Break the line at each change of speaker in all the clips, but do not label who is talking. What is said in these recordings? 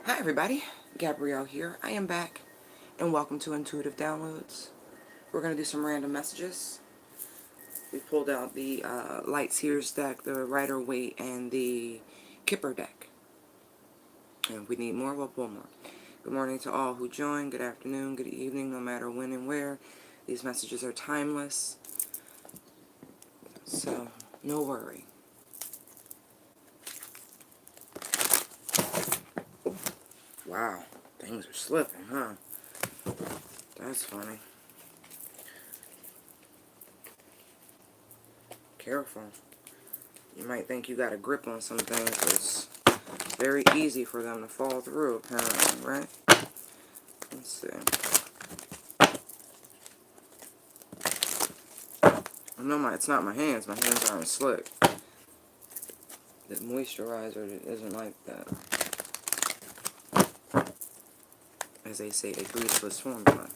Hi everybody, Gabrielle here. I am back and welcome to Intuitive Downloads. We're going to do some random messages. We pulled out the Light Seers deck, the Rider-Waite, and the Kipper deck. And if we need more, we'll pull more. Good morning to all who joined. Good afternoon, good evening, no matter when and where. These messages are timeless, so no worry. Wow, things are slipping, huh? That's funny. Careful. You might think you got a grip on some things, but it's very easy for them to fall through, apparently, right? Let's see. No, it's not my hands. My hands aren't slick. The moisturizer isn't like that. As they say, a greaseless formula.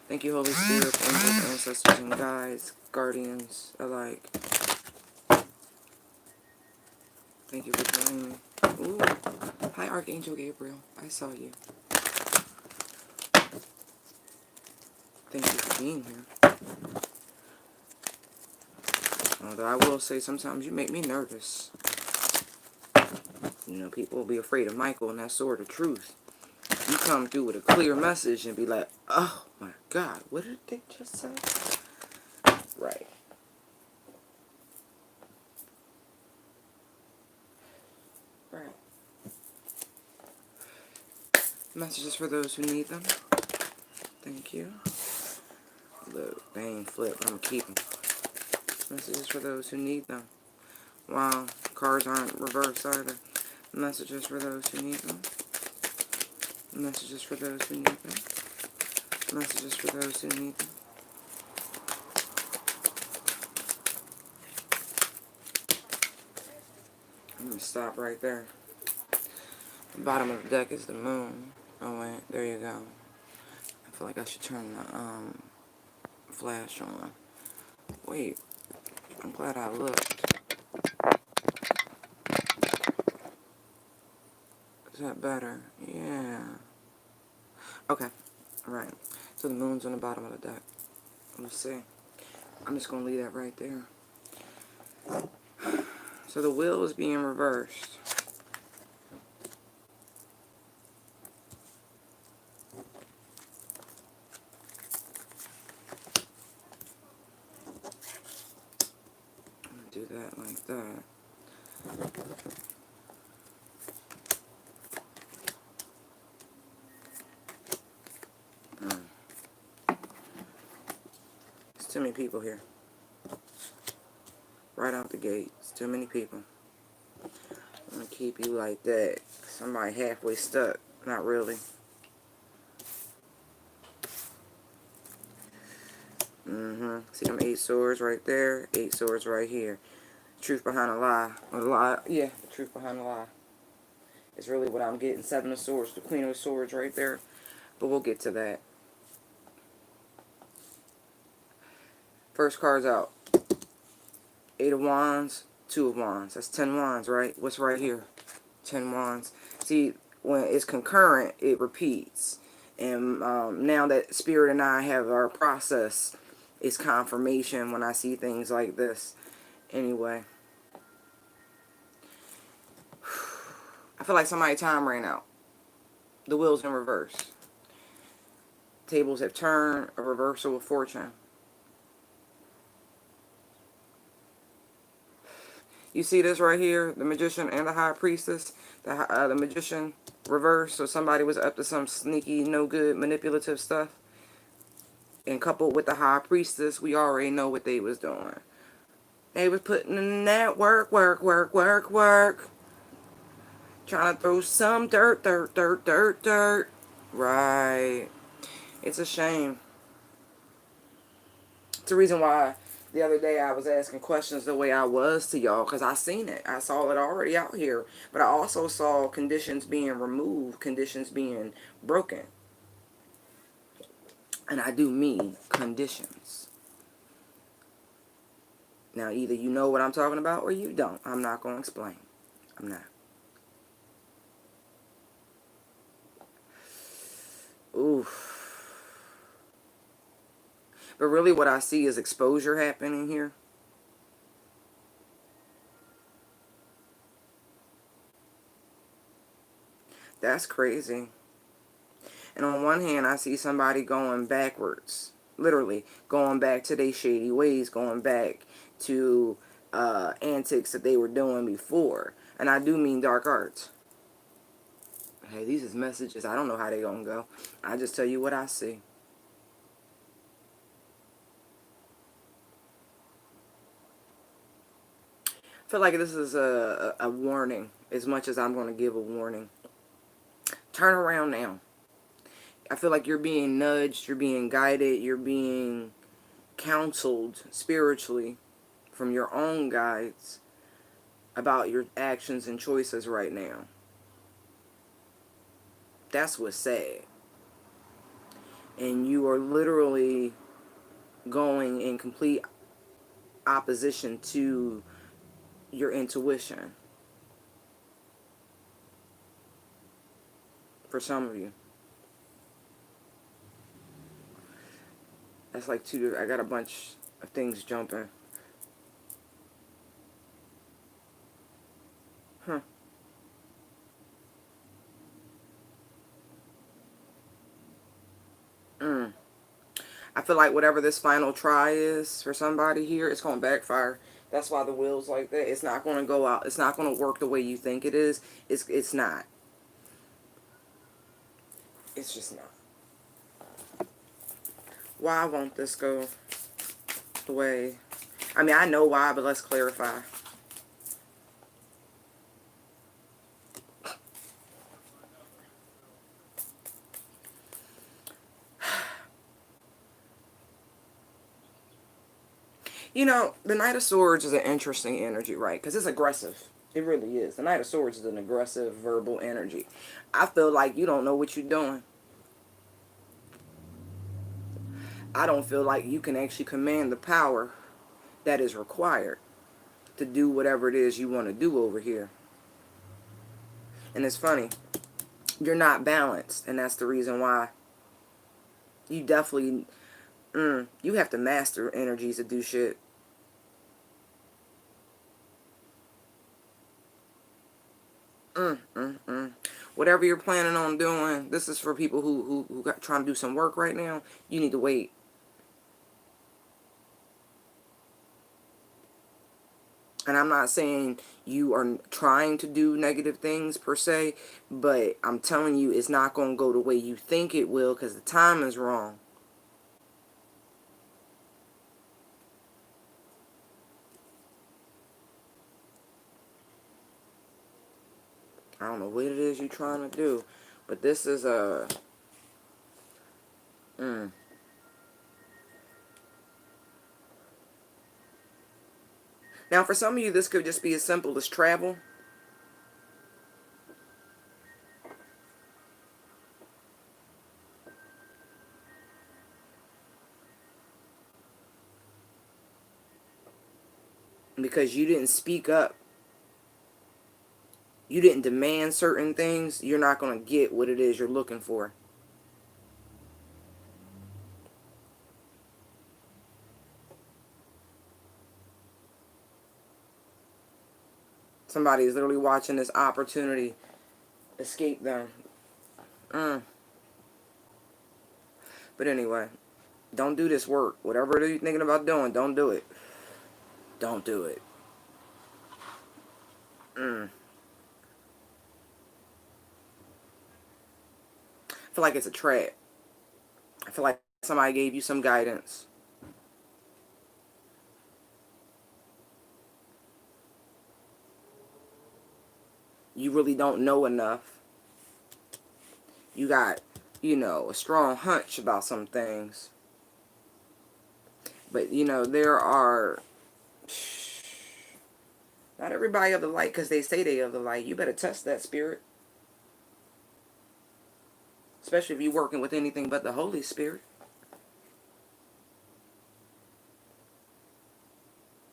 Thank you, Holy Spirit, angels, ancestors, and guides, guardians alike. Thank you for joining me. Ooh. Hi, Archangel Gabriel. I saw you. Thank you for being here. Although I will say sometimes you make me nervous. You know, people will be afraid of Michael and that sword of truth. You come through with a clear message and be like, oh my God, what did they just say? Right. Right. Messages for those who need them. Thank you. Look, they ain't flipped, but I'm going to keep them. Messages for those who need them. Wow, cards aren't reversed either. Messages for those who need them. Messages for those who need them. Messages for those who need them. I'm going to stop right there. The bottom of the deck is the moon. Oh wait, there you go. I feel like I should turn the flash on. Wait, I'm glad I looked. Is that better? Yeah. Okay, alright. So the moon's on the bottom of the deck. Let's see. I'm just going to leave that right there. So the wheel is being reversed. I'm going to do that like that. There's too many people here. Right out the gate. It's too many people. I'm going to keep you like that. Somebody halfway stuck. Not really. See them 8 swords right there? 8 swords right here. Truth behind a lie. Or the lie. Yeah, the truth behind the lie. It's really what I'm getting. 7 of swords. The Queen of Swords right there. But we'll get to that. First card's out. 8 of Wands. 2 of Wands. That's 10 Wands, right? What's right here? 10 Wands. See, when it's concurrent, it repeats. And now that Spirit and I have our process, it's confirmation when I see things like this. Anyway. I feel like somebody's time ran out. The wheel's in reverse. Tables have turned. A reversal of fortune. You see this right here? The Magician and the High Priestess. The Magician reversed. So somebody was up to some sneaky, no good, manipulative stuff. And coupled with the High Priestess, we already know what they was doing. They was putting in that work. Trying to throw some dirt. Right. It's a shame. It's the reason why the other day I was asking questions the way I was to y'all, because I seen it. I saw it already out here. But I also saw conditions being removed, conditions being broken. And I do mean conditions. Now, either you know what I'm talking about or you don't. I'm not going to explain. I'm not. Oof. But really what I see is exposure happening here. That's crazy. And on one hand, I see somebody going backwards. Literally, going back to their shady ways, going back to antics that they were doing before. And I do mean dark arts. Hey, these is messages. I don't know how they gonna go. I just tell you what I see. I feel like this is a warning, as much as I'm going to give a warning. Turn around now. I feel like you're being nudged, you're being guided, you're being counseled spiritually from your own guides about your actions and choices right now. That's what's sad. And you are literally going in complete opposition to your intuition. For some of you. That's like two. I got a bunch of things jumping. Huh. I feel like whatever this final try is for somebody here, it's going to backfire. That's why the wheel's like that. It's not going to go out. It's not going to work the way you think it is. It's not. It's just not. Why won't this go the way... I mean, I know why, but let's clarify. You know, the Knight of Swords is an interesting energy, right? Because it's aggressive. It really is. The Knight of Swords is an aggressive, verbal energy. I feel like you don't know what you're doing. I don't feel like you can actually command the power that is required to do whatever it is you want to do over here. And it's funny. You're not balanced, and that's the reason why. You definitely... you have to master energies to do shit. Whatever you're planning on doing, this is for people who got trying to do some work right now. You need to wait. And I'm not saying you are trying to do negative things per se, but I'm telling you it's not going to go the way you think it will because the time is wrong. I don't know what it is you're trying to do, but this is a... Now, for some of you, this could just be as simple as travel. Because you didn't speak up. You didn't demand certain things. You're not going to get what it is you're looking for. Somebody is literally watching this opportunity escape them. But anyway, don't do this work. Whatever it is you're thinking about doing, don't do it. Don't do it. I feel like it's a trap. I feel like somebody gave you some guidance. You really don't know enough. You got, you know, a strong hunch about some things. But, you know, there are... Not everybody of the light because they say they of the light. You better test that spirit. Especially if you're working with anything but the Holy Spirit.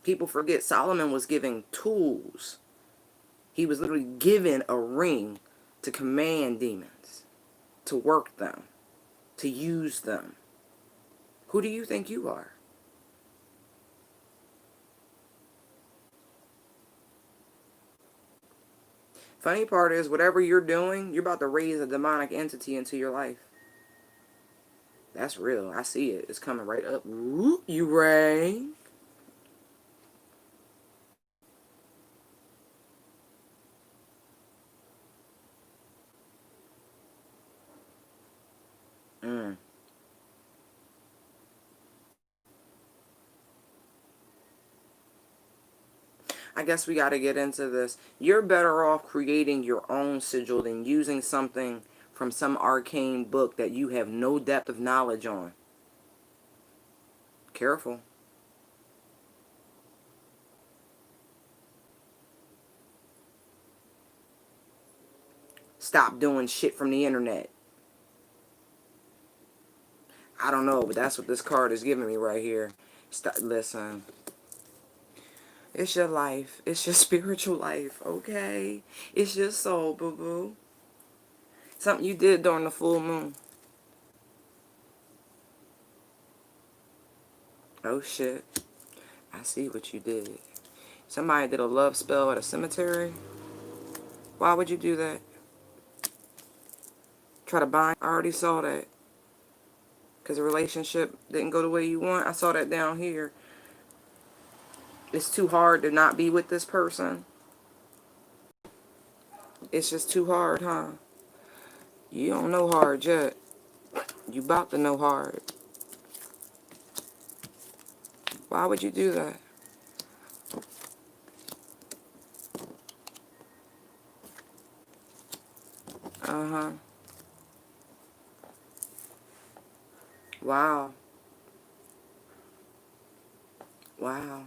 People forget Solomon was given tools. He was literally given a ring to command demons, to work them. to use them. Who do you think you are? Funny part is, whatever you're doing, you're about to raise a demonic entity into your life. That's real. I see it. It's coming right up. Ooh, you rang. Mm. I guess we got to get into this. You're better off creating your own sigil than using something from some arcane book that you have no depth of knowledge on. Careful. Stop doing shit from the internet. I don't know, but that's what this card is giving me right here. Listen. It's your life. It's your spiritual life, okay? It's your soul, boo-boo. Something you did during the full moon. Oh, shit. I see what you did. Somebody did a love spell at a cemetery. Why would you do that? Try to bind? I already saw that. Because the relationship didn't go the way you want. I saw that down here. It's too hard to not be with this person. It's just too hard, huh? You don't know hard yet. You about to know hard. Why would you do that? Uh-huh. Wow. Wow.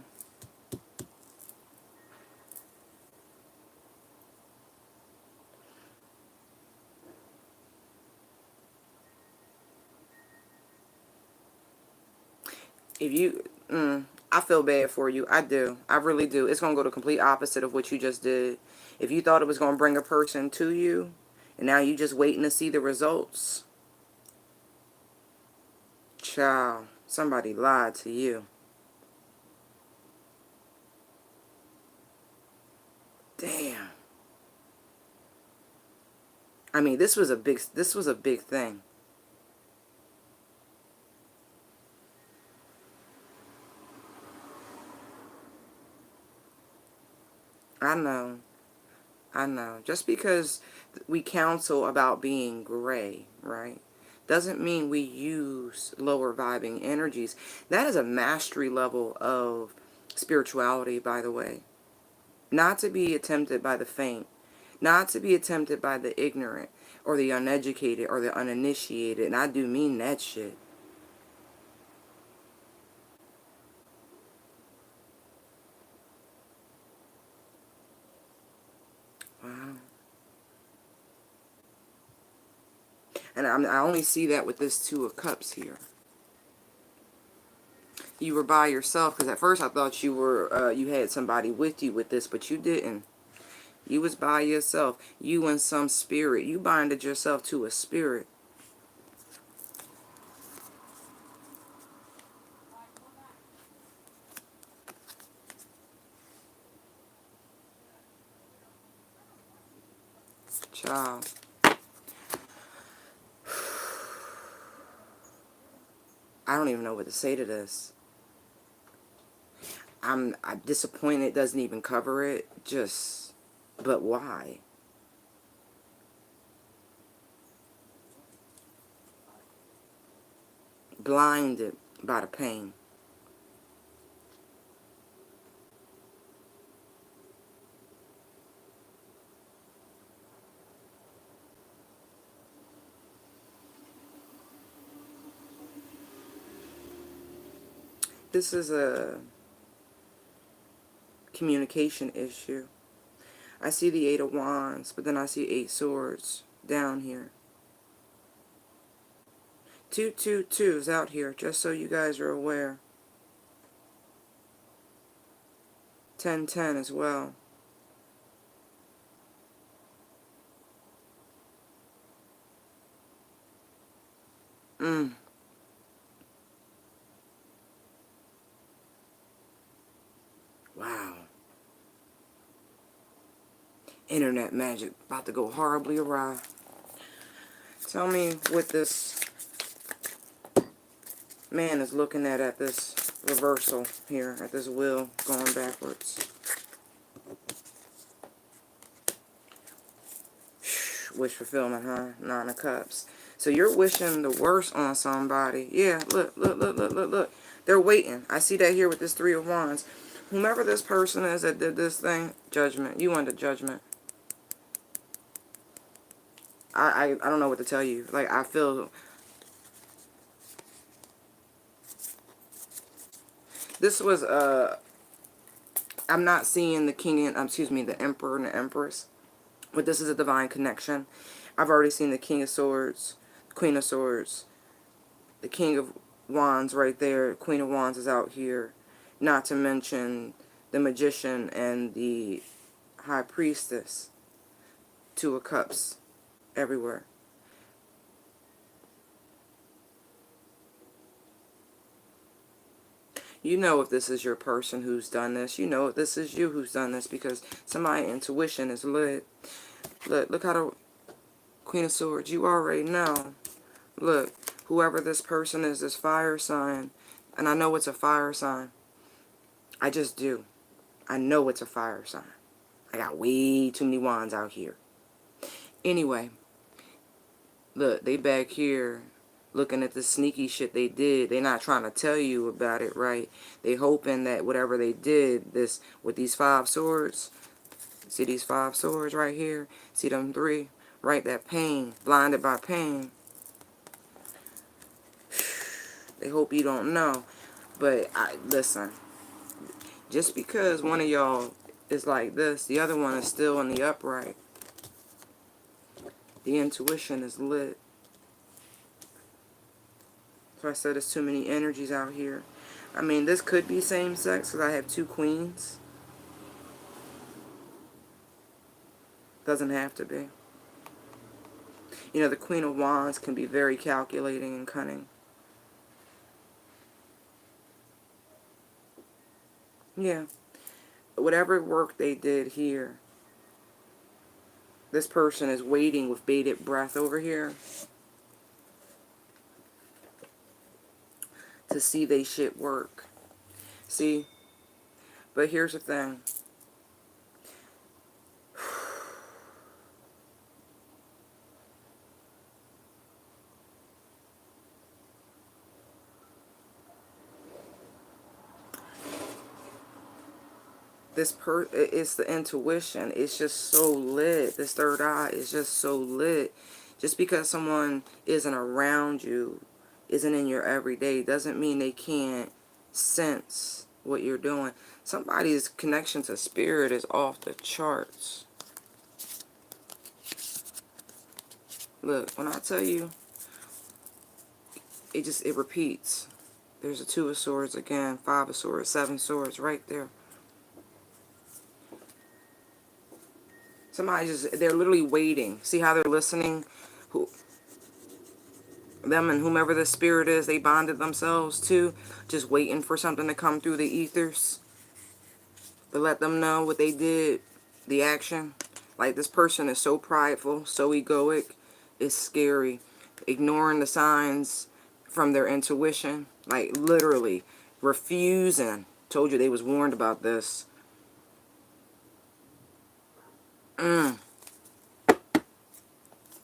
If you, I feel bad for you. I do. I really do. It's going to go the complete opposite of what you just did. If you thought it was going to bring a person to you, and now you just waiting to see the results. Child, somebody lied to you. Damn. I mean, this was a big thing. I know. I know. Just because we counsel about being gray, right, doesn't mean we use lower vibing energies. That is a mastery level of spirituality, by the way. Not to be attempted by the faint. Not to be attempted by the ignorant or the uneducated or the uninitiated. And I do mean that shit. Wow. And I only see that with this Two of Cups here. You were by yourself, because at first I thought you were you had somebody with you with this, but you didn't. You was by yourself. You and some spirit. You binded yourself to a spirit. Child. I don't even know what to say to this. I'm disappointed it doesn't even cover it. Just, but why? Blinded by the pain. This is a communication issue. I see the Eight of Wands, but then I see Eight Swords down here. 222 is out here, just so you guys are aware. 1010 as well. Wow. Internet magic about to go horribly awry. Tell me what this man is looking at this reversal here, at this wheel going backwards. Wish fulfillment, huh? Nine of Cups. So you're wishing the worst on somebody. Yeah, look, look, look, look, look, look. They're waiting. I see that here with this Three of Wands. Whomever this person is that did this thing, judgment. You want the judgment. I don't know what to tell you. Like, I feel... This was, I'm not seeing the king and, excuse me, the emperor and the empress. But this is a divine connection. I've already seen the King of Swords, Queen of Swords, the King of Wands right there. Queen of Wands is out here. Not to mention the Magician and the High Priestess. Two of Cups everywhere. You know if this is your person who's done this. You know if this is you who's done this, because somebody's intuition is lit. Look how the Queen of Swords, you already know. Look, whoever this person is, this fire sign, and I know it's a fire sign. I just do. I know it's a fire sign. I got way too many wands out here. Anyway, look, they back here looking at the sneaky shit they did. They're not trying to tell you about it, right? They hoping that whatever they did, this with these 5 swords, see these 5 swords right here? See them 3? Right, that pain, blinded by pain. They hope you don't know. But, listen, just because one of y'all is like this, the other one is still in the upright. The intuition is lit. So I said there's too many energies out here. I mean, this could be same sex because I have 2 queens. Doesn't have to be. You know, the Queen of Wands can be very calculating and cunning. Yeah. Whatever work they did here, this person is waiting with bated breath over here to see they shit work. See? But here's the thing. It's the intuition. It's just so lit. This third eye is just so lit. Just because someone isn't around you, isn't in your everyday, doesn't mean they can't sense what you're doing. Somebody's connection to spirit is off the charts. Look, when I tell you, it repeats. There's a 2 of Swords again, 5 of Swords, 7 swords right there. Somebody they're literally waiting. See how they're listening? Them and whomever the spirit is, they bonded themselves to, just waiting for something to come through the ethers to let them know what they did, the action. Like, this person is so prideful, so egoic, it's scary. Ignoring the signs from their intuition, like literally refusing. Told you they was warned about this.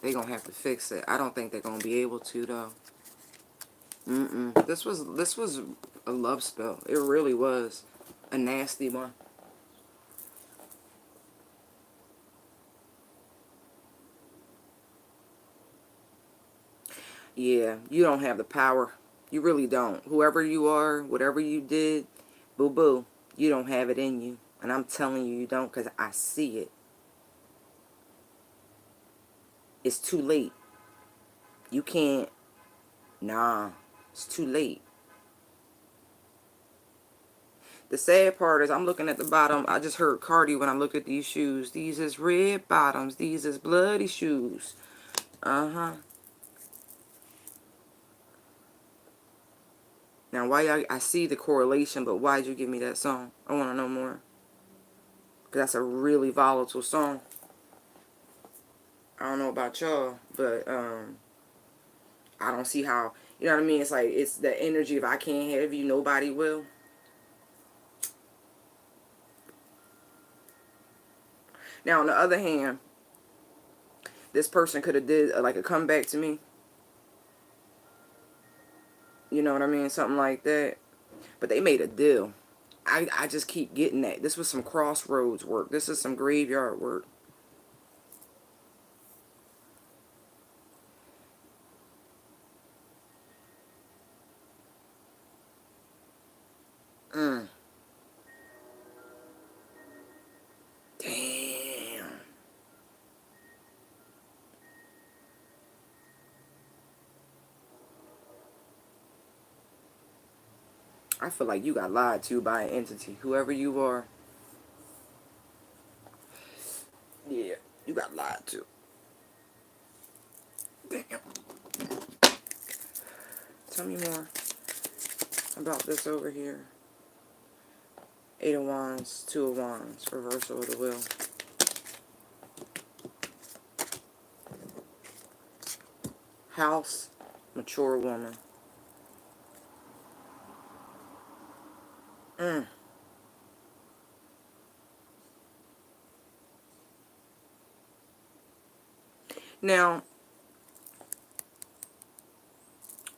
They gonna have to fix it. I don't think they're gonna be able to though. This was a love spell. It really was a nasty one. Yeah, you don't have the power. You really don't. Whoever you are, whatever you did, boo-boo, you don't have it in you. And I'm telling you, you don't, because I see it. It's too late. You can't. Nah, it's too late. The sad part is I'm looking at the bottom. I just heard Cardi when I looked at these shoes. These is red bottoms. These is bloody shoes. Uh-huh. Now, why I see the correlation, but why'd you give me that song? I want to know more. Because that's a really volatile song. I don't know about y'all, but I don't see how, you know what I mean? It's like, it's the energy of I can't have you, nobody will. Now, on the other hand, this person could have did like a comeback to me. You know what I mean? Something like that. But they made a deal. I just keep getting that. This was some crossroads work. This is some graveyard work. Mm. Damn. I feel like you got lied to by an entity. Whoever you are. Yeah, you got lied to. Damn. Tell me more about this over here. Eight of Wands, Two of Wands, reversal of the wheel. House, mature woman. Mm. Now,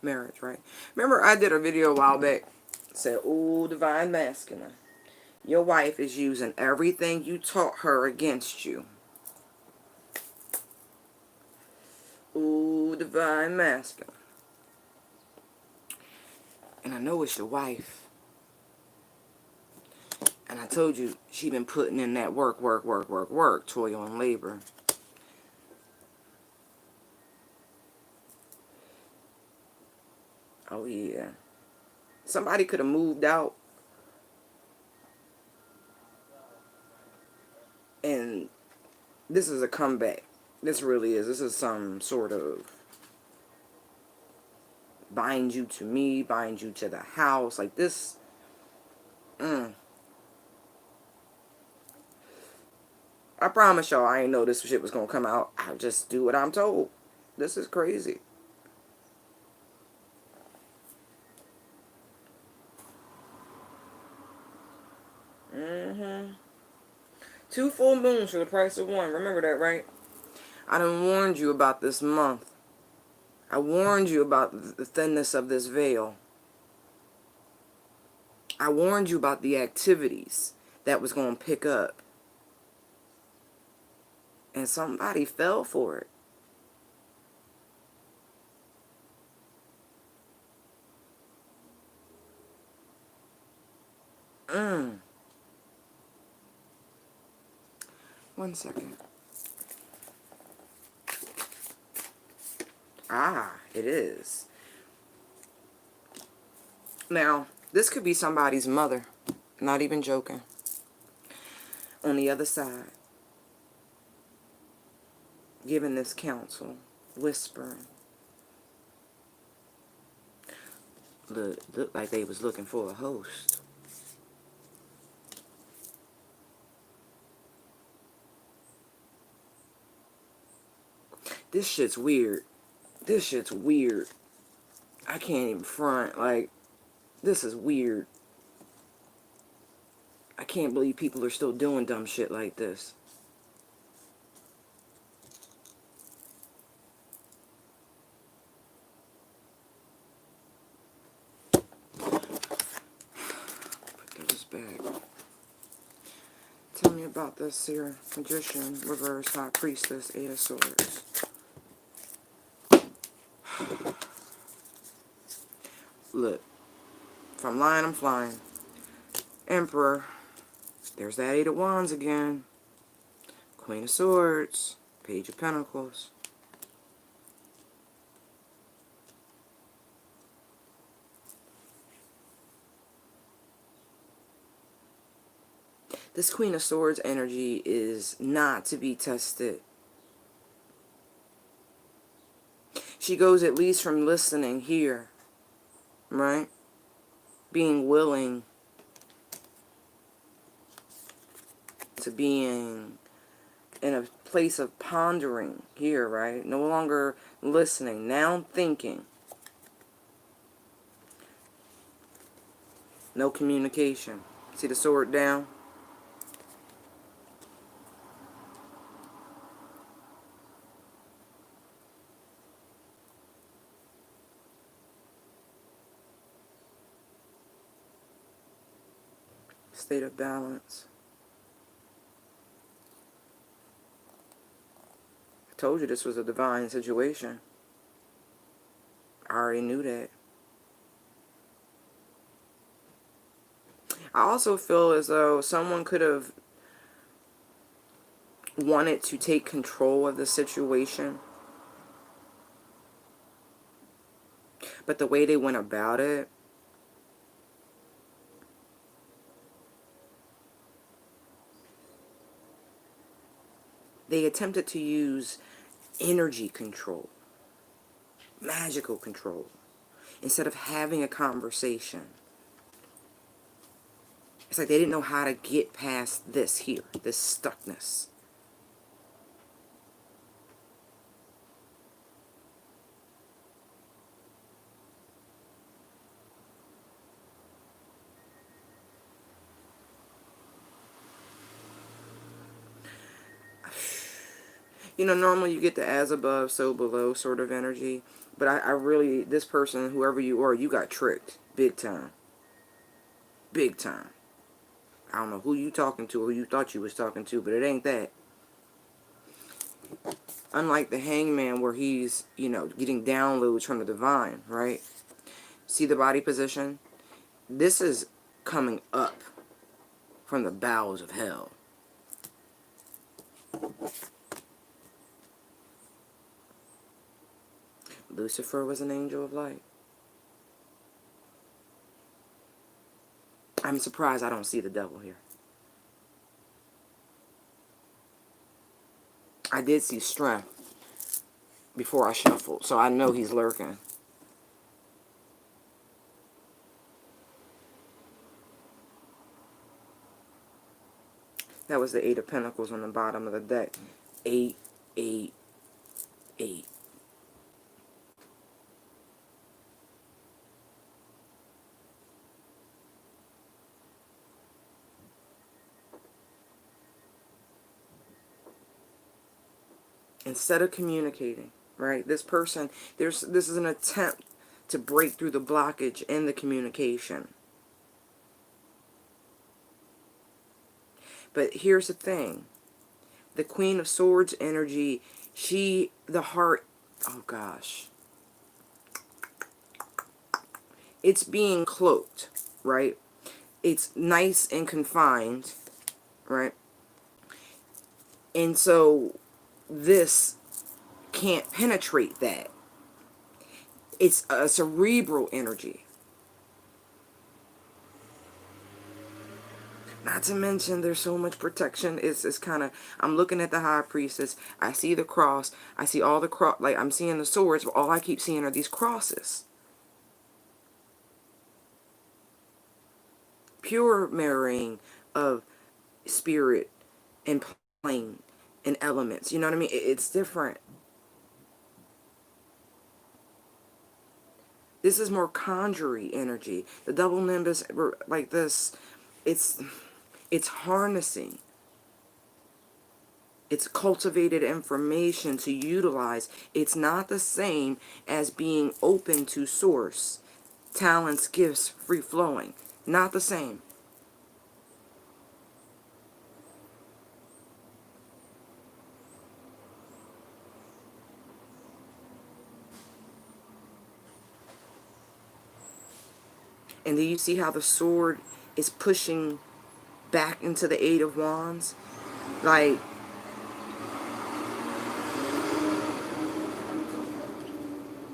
marriage, right? Remember I did a video a while back. Said, ooh, divine masculine. Your wife is using everything you taught her against you. Ooh, divine masculine. And I know it's your wife. And I told you, she been putting in that work, toil and labor. Oh, yeah. Somebody could have moved out. And this is a comeback. This really is. This is some sort of bind you to me, bind you to the house. Like this. I promise y'all, I ain't know this shit was gonna come out. I just do what I'm told. This is crazy. Two full moons for the price of one. Remember that, right? I done warned you about this month. I warned you about the thinness of this veil. I warned you about the activities that was going to pick up. And somebody fell for it. One second. Ah, it is. Now, this could be somebody's mother. Not even joking. On the other side. Giving this counsel. Whispering. Looked like they was looking for a host. This shit's weird. This shit's weird. I can't even front. Like, this is weird. I can't believe people are still doing dumb shit like this. Put this back. Tell me about this here. Magician, reverse, High Priestess, Eight of Swords. Look. If I'm lying, I'm flying. Emperor. There's that Eight of Wands again. Queen of Swords. Page of Pentacles. This Queen of Swords energy is not to be tested. She goes at least from listening here. Right? being willing to being in a place of pondering here, right? No longer listening, now thinking. No communication. See the sword down? State of balance. I told you this was a divine situation. I already knew that. I also feel as though someone could have wanted to take control of the situation, but the way they went about it, they attempted to use energy control, magical control, instead of having a conversation. It's like they didn't know how to get past this here, this stuckness. You know, normally you get the as above, so below sort of energy. But I really, this person, whoever you are, you got tricked. Big time. Big time. I don't know who you talking to or who you thought you was talking to, but it ain't that. Unlike the hangman where he's, you know, getting downloads from the divine, right? See the body position? This is coming up from the bowels of hell. Lucifer was an angel of light. I'm surprised I don't see the devil here. I did see strength before I shuffled, so I know he's lurking. That was the 8 of Pentacles on the bottom of the deck. 8, 8, 8. Instead of communicating, right? This person, this is an attempt to break through the blockage in the communication. But here's the thing. The Queen of Swords energy, the heart, oh gosh. It's being cloaked, right? It's nice and confined, right? And so this can't penetrate that. It's a cerebral energy. Not to mention there's so much protection. It's kind of, I'm looking at the High Priestess. I see the cross. I see all the cross, like I'm seeing the swords, but all I keep seeing are these crosses. Pure mirroring of spirit and plane and elements. You know what I mean? It's different. This is more conjury energy. The double nimbus, like this, it's harnessing. It's cultivated information to utilize. It's not the same as being open to source. Talents, gifts, free flowing. Not the same. And then you see how the sword is pushing back into the 8 of Wands? Like,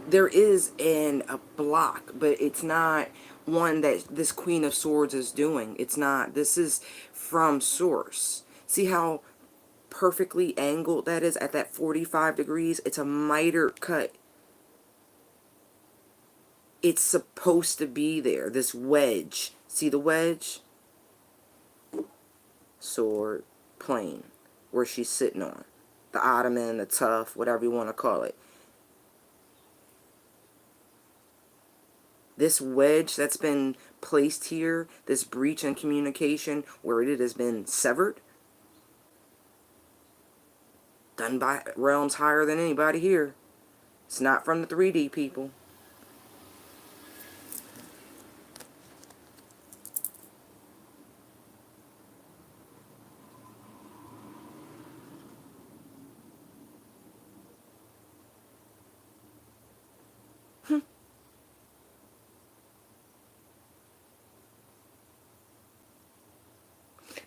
there is a block, but it's not one that this Queen of Swords is doing. It's not. This is from source. See how perfectly angled that is at that 45 degrees? It's a miter cut. It's supposed to be there. This wedge. See the wedge? Sword, plane, where she's sitting on. The ottoman, the tuff, whatever you want to call it. This wedge that's been placed here, this breach in communication where it has been severed, done by realms higher than anybody here. It's not from the 3D people.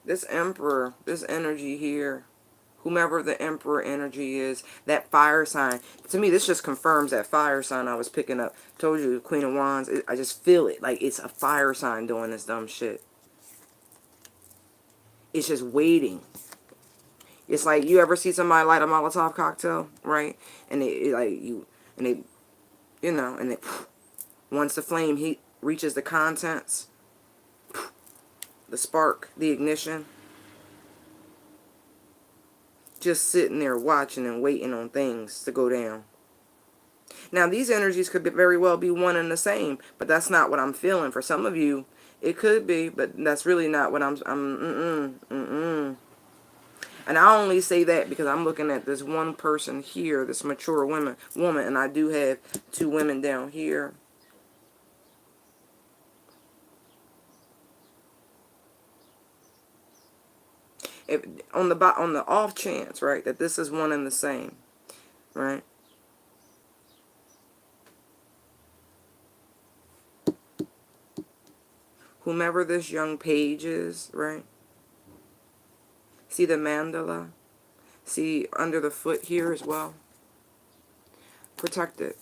This emperor, this energy here, whomever the emperor energy is, that fire sign, to me this just confirms that fire sign I was picking up. Told you, Queen of Wands, I just feel it. Like it's a fire sign doing this dumb shit. It's just waiting. It's like you ever see somebody light a Molotov cocktail, right? And once the flame heat reaches the contents, the spark, the ignition, just sitting there watching and waiting on things to go down. Now, these energies could very well be one and the same, but that's not what I'm feeling. For some of you, it could be, but that's really not what And I only say that because I'm looking at this one person here, this mature woman, and I do have two women down here. If on the off chance, right, that this is one and the same, right? Whomever this young page is, right? See the mandala? See under the foot here as well? Protected.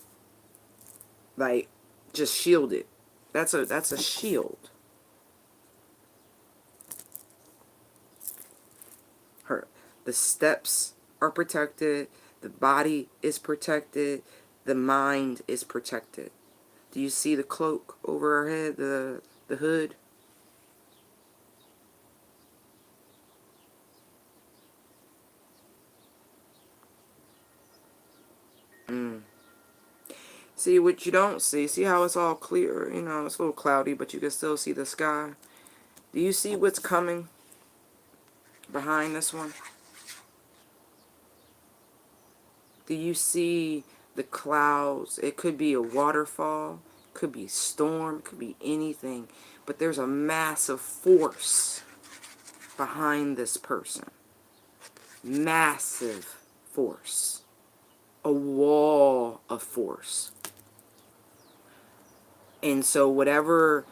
Like, just shielded. That's a shield. The steps are protected. The body is protected. The mind is protected. Do you see the cloak over her head? The hood? See what you don't see how it's all clear? You know, it's a little cloudy, but you can still see the sky. Do you see what's coming behind this one? Do you see the clouds? It could be a waterfall, could be a storm, could be anything. But there's a massive force behind this person. Massive force. A wall of force. And so whatever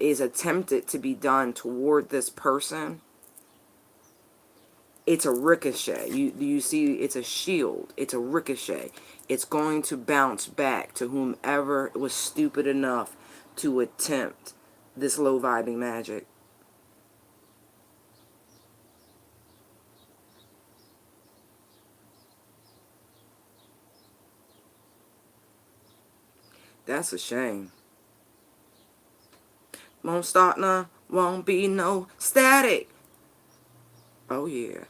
is attempted to be done toward this person, it's a ricochet. You see, it's a shield. It's a ricochet. It's going to bounce back to whomever was stupid enough to attempt this low vibing magic. That's a shame. Won't start now, won't be no static. Oh yeah.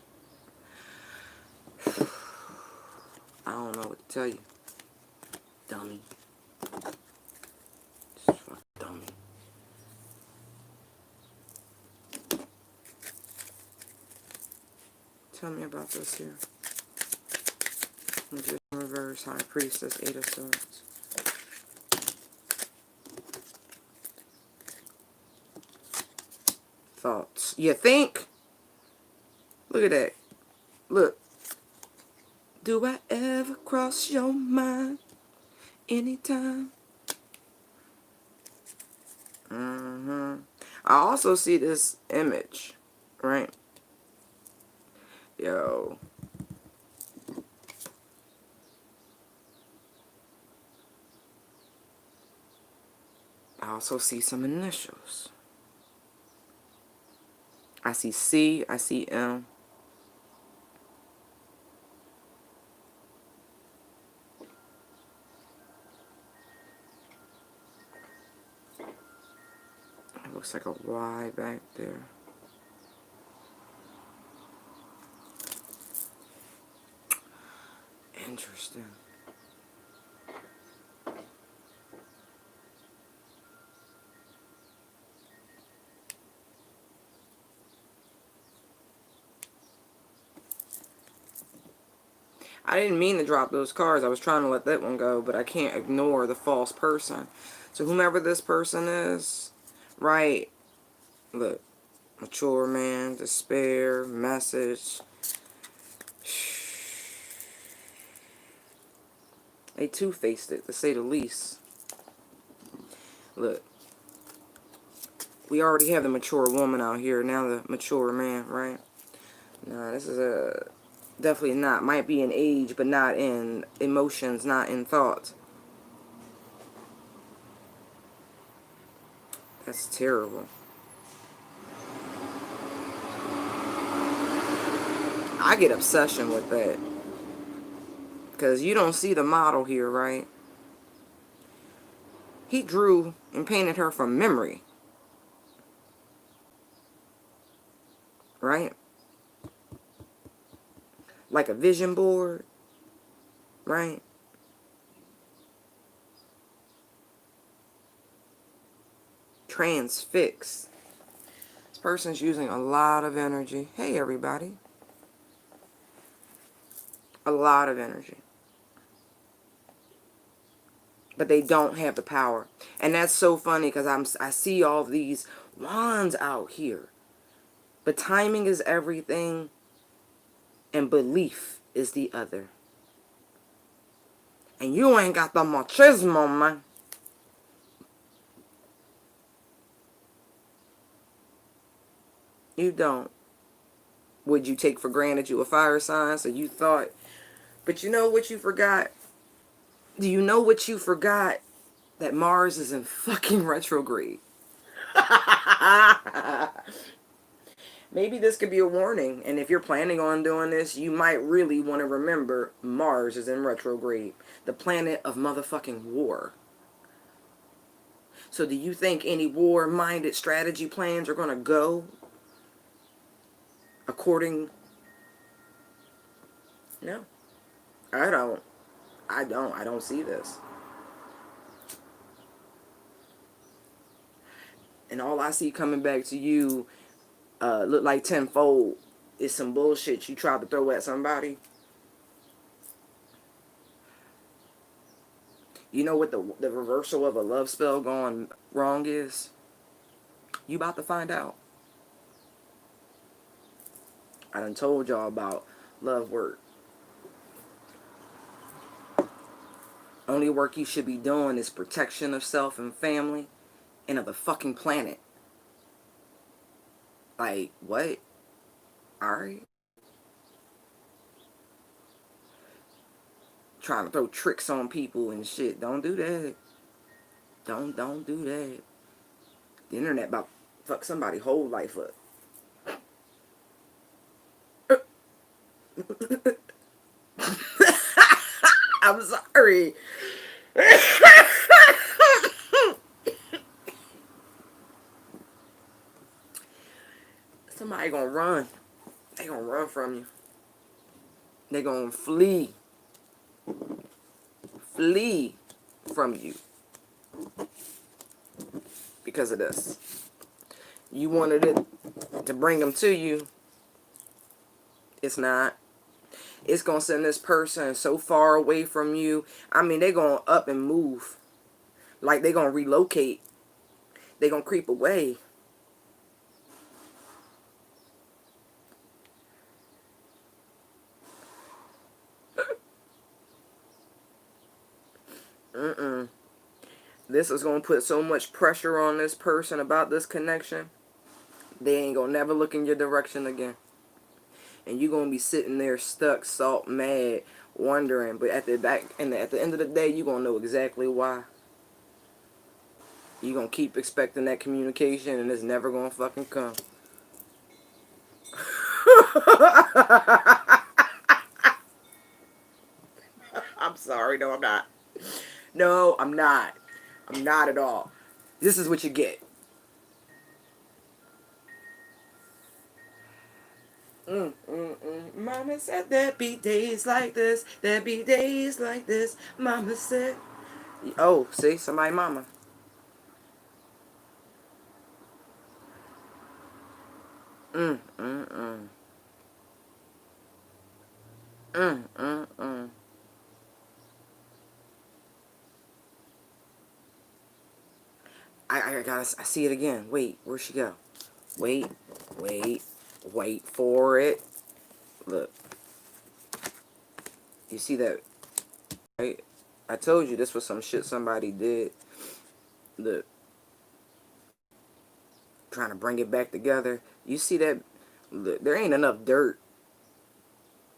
I don't know what to tell you. Dummy. Just fucking dummy. Tell me about this here. Magician reverse, high priestess, 8 of swords. Thoughts. You think? Look at that. Look. Do I ever cross your mind? Anytime? I also see this image, right? Yo. I also see some initials. I see C, I see M. looks like a Y back there. Interesting. I didn't mean to drop those cards. I was trying to let that one go, but I can't ignore the false person. So whomever this person is, right, look, mature man, despair, message. They two-faced it, to say the least. Look, we already have the mature woman out here, now the mature man, right? Nah, this is a definitely not, might be in age, but not in emotions, not in thoughts. That's terrible. I get obsession with that. Because you don't see the model here, right? He drew and painted her from memory. Right? Like a vision board. Right? Transfixed. This person's using a lot of energy. Hey, everybody. A lot of energy. But they don't have the power. And that's so funny because I see all of these wands out here. But timing is everything. And belief is the other. And you ain't got the machismo, man. You don't. Would you take for granted you a fire sign? So you thought. But you know what you forgot? Do you know what you forgot? That Mars is in fucking retrograde. Maybe this could be a warning. And if you're planning on doing this, you might really want to remember Mars is in retrograde. The planet of motherfucking war. So do you think any war-minded strategy plans are going to go according? No. I don't. I don't see this. And all I see coming back to you look like tenfold is some bullshit you tried to throw at somebody. You know what the reversal of a love spell going wrong is? You about to find out. I done told y'all about love work. Only work you should be doing is protection of self and family and of the fucking planet. Like, what? Alright. Trying to throw tricks on people and shit. Don't do that. Don't do that. The internet about to fuck somebody's whole life up. I'm sorry. Somebody gonna run. They gonna run from you. They gonna flee. Flee from you. Because of this. You wanted it to bring them to you. It's not. It's gonna send this person so far away from you. I mean, they gonna up and move. Like they gonna relocate. They gonna creep away. This is gonna put so much pressure on this person about this connection. They ain't gonna never look in your direction again. And you're gonna be sitting there stuck, salt, mad, wondering. But at the end of the day, you're gonna know exactly why. You're gonna keep expecting that communication, and it's never gonna fucking come. I'm sorry, no, I'm not. No, I'm not. I'm not at all. This is what you get. Mama said there be days like this. There be days like this. Mama said. Oh, see, somebody mama. Mm, mm, mm. Mm, mm, mm. I see it again. Wait, where'd she go? Wait, wait, wait for it. Look, you see that, right? I told you this was some shit somebody did. Look, trying to bring it back together. You see that? Look, there ain't enough dirt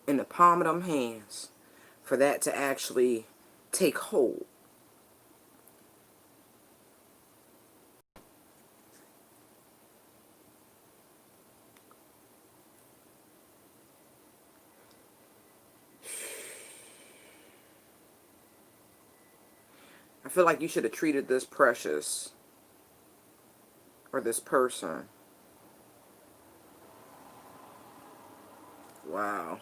in the palm of them hands for that to actually take hold. I feel like you should have treated this precious or this person. Wow.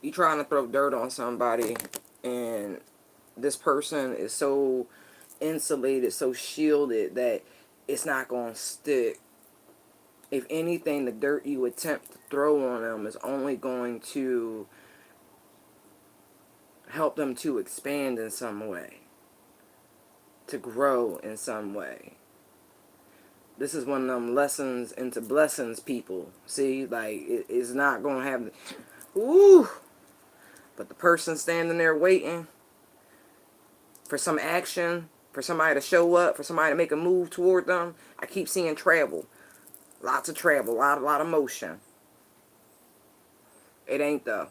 You trying to throw dirt on somebody, and this person is so insulated, so shielded that it's not going to stick. If anything, the dirt you attempt to throw on them is only going to help them to expand in some way, to grow in some way. This is one of them lessons into blessings, people. See, like, it's not going to have... Ooh! But the person standing there waiting for some action, for somebody to show up, for somebody to make a move toward them, I keep seeing travel. Lots of travel, a lot of motion. It ain't though.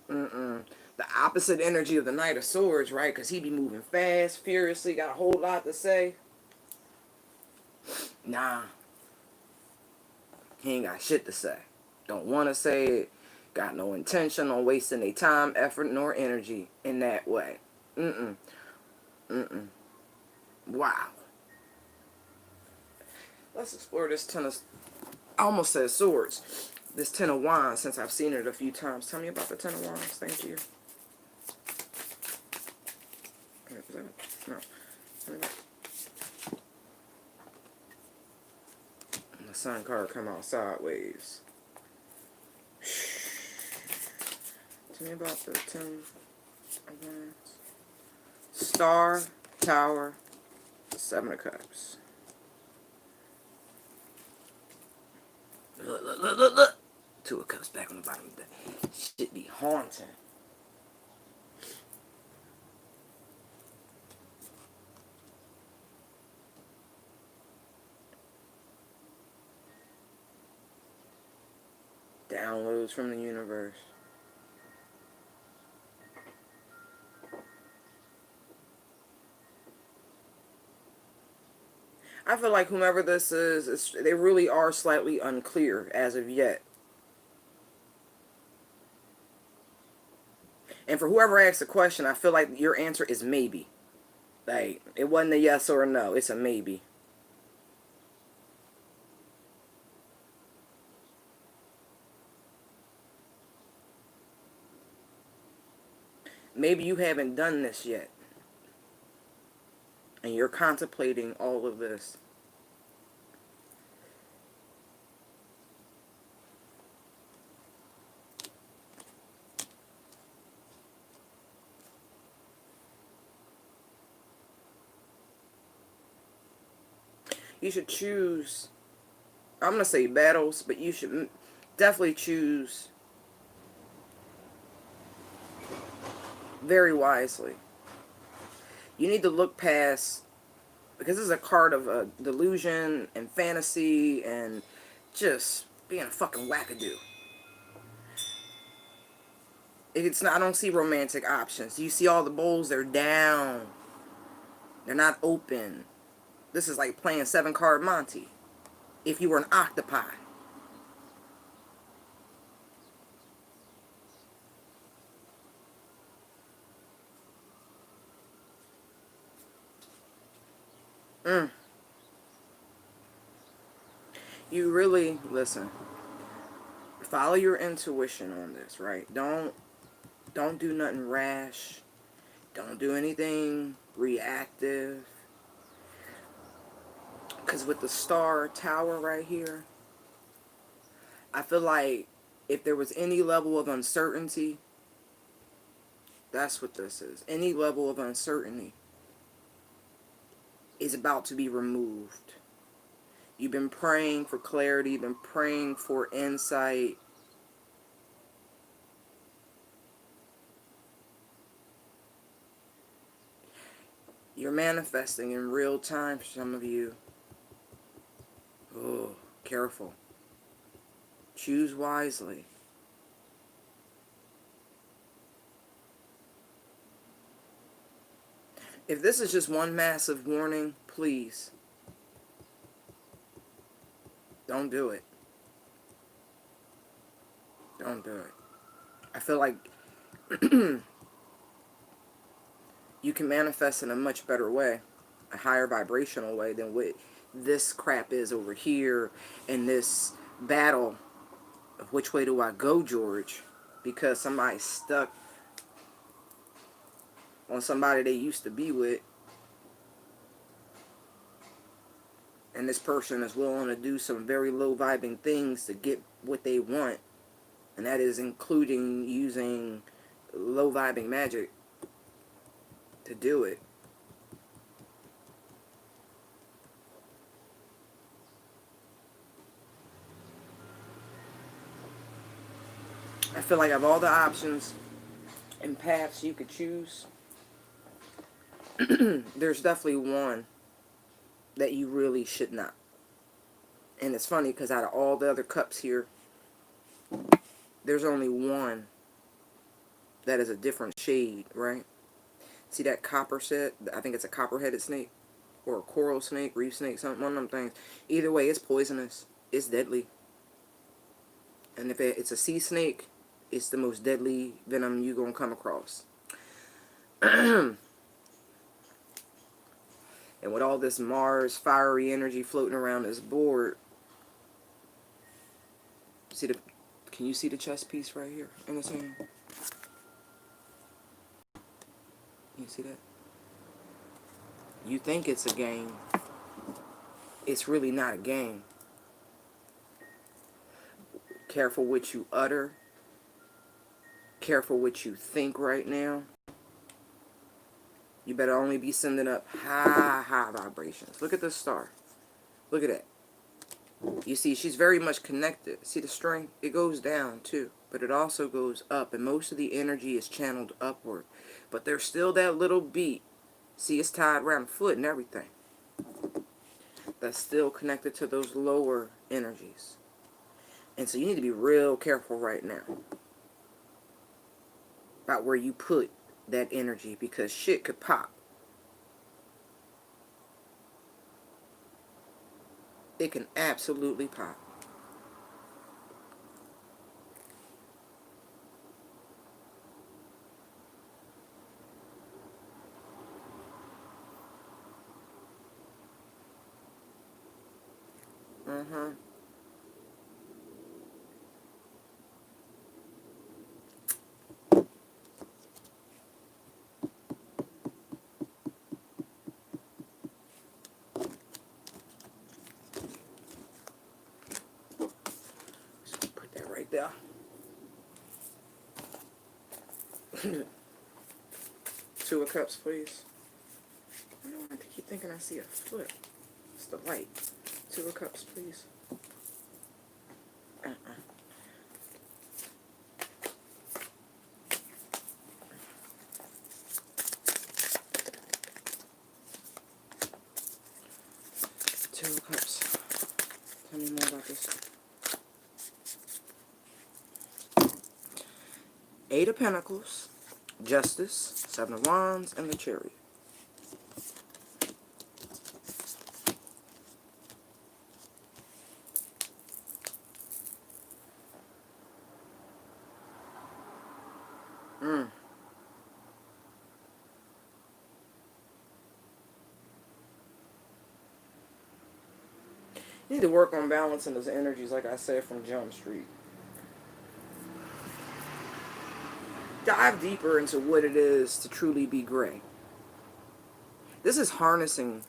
The opposite energy of the Knight of Swords, right? Because he be moving fast, furiously, got a whole lot to say. Nah. He ain't got shit to say. Don't want to say it. Got no intention on wasting their time, effort, nor energy in that way. Wow. Let's explore this Ten of... I almost said Swords. This Ten of Wands, since I've seen it a few times. Tell me about the Ten of Wands. Thank you. No. The Sun card come out sideways. Tell me about the Ten of Wands. Star, Tower, Seven of Cups. Look. Two of Cups back on the bottom of that. Shit be haunting. Downloads from the universe. I feel like whomever this is, they really are slightly unclear as of yet. And for whoever asked the question, I feel like your answer is maybe. Like, it wasn't a yes or a no. It's a maybe. Maybe you haven't done this yet. And you're contemplating all of this. You should choose, I'm going to say battles, but you should definitely choose very wisely. You need to look past, because this is a card of delusion and fantasy and just being a fucking wackadoo. It's not, I don't see romantic options. You see all the bowls, they're down. They're not open. This is like playing 7-card Monty. If you were an octopi. Mm. You really, listen, follow your intuition on this, right? Don't do nothing rash. Don't do anything reactive. Because with the star tower right here, I feel like if there was any level of uncertainty, that's what this is. Any level of uncertainty is about to be removed. You've been praying for clarity. You've been praying for insight. You're manifesting in real time for some of you. Oh, careful. Choose wisely. If this is just one massive warning, please don't do it. Don't do it. I feel like you can manifest in a much better way, a higher vibrational way than what this crap is over here in this battle of which way do I go, George? Because somebody's stuck on somebody they used to be with, and this person is willing to do some very low vibing things to get what they want, and that is including using low vibing magic to do it. I feel like of all the options and paths you could choose, there's definitely one that you really should not. And it's funny because out of all the other cups here, there's only one that is a different shade, right? See that copper set? I think it's a copper-headed snake or a coral snake, reef snake, something, one of them things. Either way, it's poisonous. It's deadly. And if it's a sea snake, it's the most deadly venom you're going to come across. And with all this Mars fiery energy floating around this board, see the? Can you see the chess piece right here in the sand? You see that? You think it's a game. It's really not a game. Careful what you utter. Careful what you think right now. You better only be sending up high vibrations. Look at this star. Look at that. You see, she's very much connected. See the string? It goes down too, but it also goes up, and most of the energy is channeled upward. But there's still that little beat. See, it's tied around the foot and everything. That's still connected to those lower energies. And so you need to be real careful right now about where you put that energy, because shit could pop. It can absolutely pop. Mm-hmm. Just put that right there. 2 of Cups, please. I don't have to keep thinking I see a foot. It's the light. 2 of Cups, please. Uh-uh. Two of Cups. Tell me more about this. 8 of Pentacles, Justice, 7 of Wands, and the Chariot. Mm. You need to work on balancing those energies, like I said, from Jump Street. Dive deeper into what it is to truly be gray. This is harnessing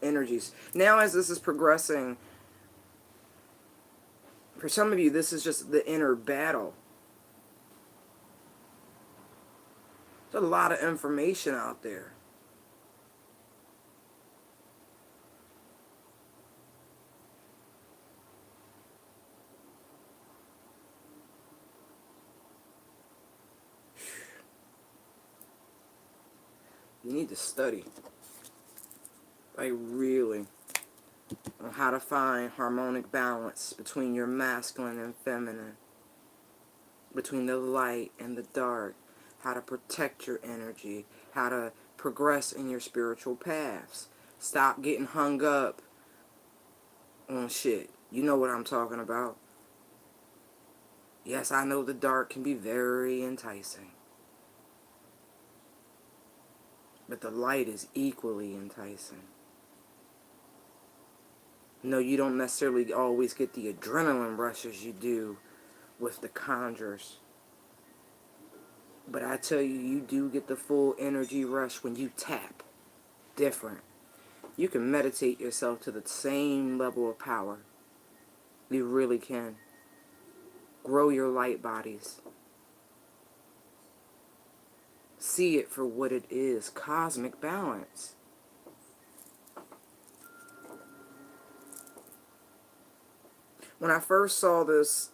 energies. Now, as this is progressing, for some of you, this is just the inner battle. There's a lot of information out there. You need to study, like really, on how to find harmonic balance between your masculine and feminine, between the light and the dark, how to protect your energy, how to progress in your spiritual paths. Stop getting hung up on shit. You know what I'm talking about. Yes, I know the dark can be very enticing, but the light is equally enticing. No, you don't necessarily always get the adrenaline rushes you do with the conjures. But I tell you, you do get the full energy rush when you tap. Different. You can meditate yourself to the same level of power. You really can. Grow your light bodies. See it for what it is. Cosmic balance. When I first saw this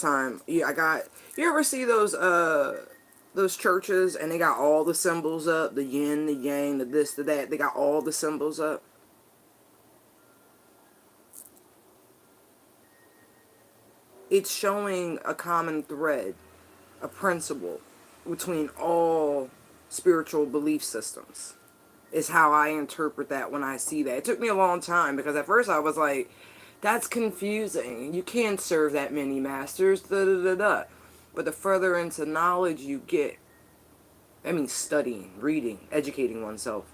time, you ever see those churches and they got all the symbols up, the yin, the yang, the this, the that, they got all the symbols up? It's showing a common thread, a principle between all spiritual belief systems. Is how I interpret that when I see that. It took me a long time because at first I was like, that's confusing. You can't serve that many masters, da da da da. But the further into knowledge you get, I mean studying, reading, educating oneself,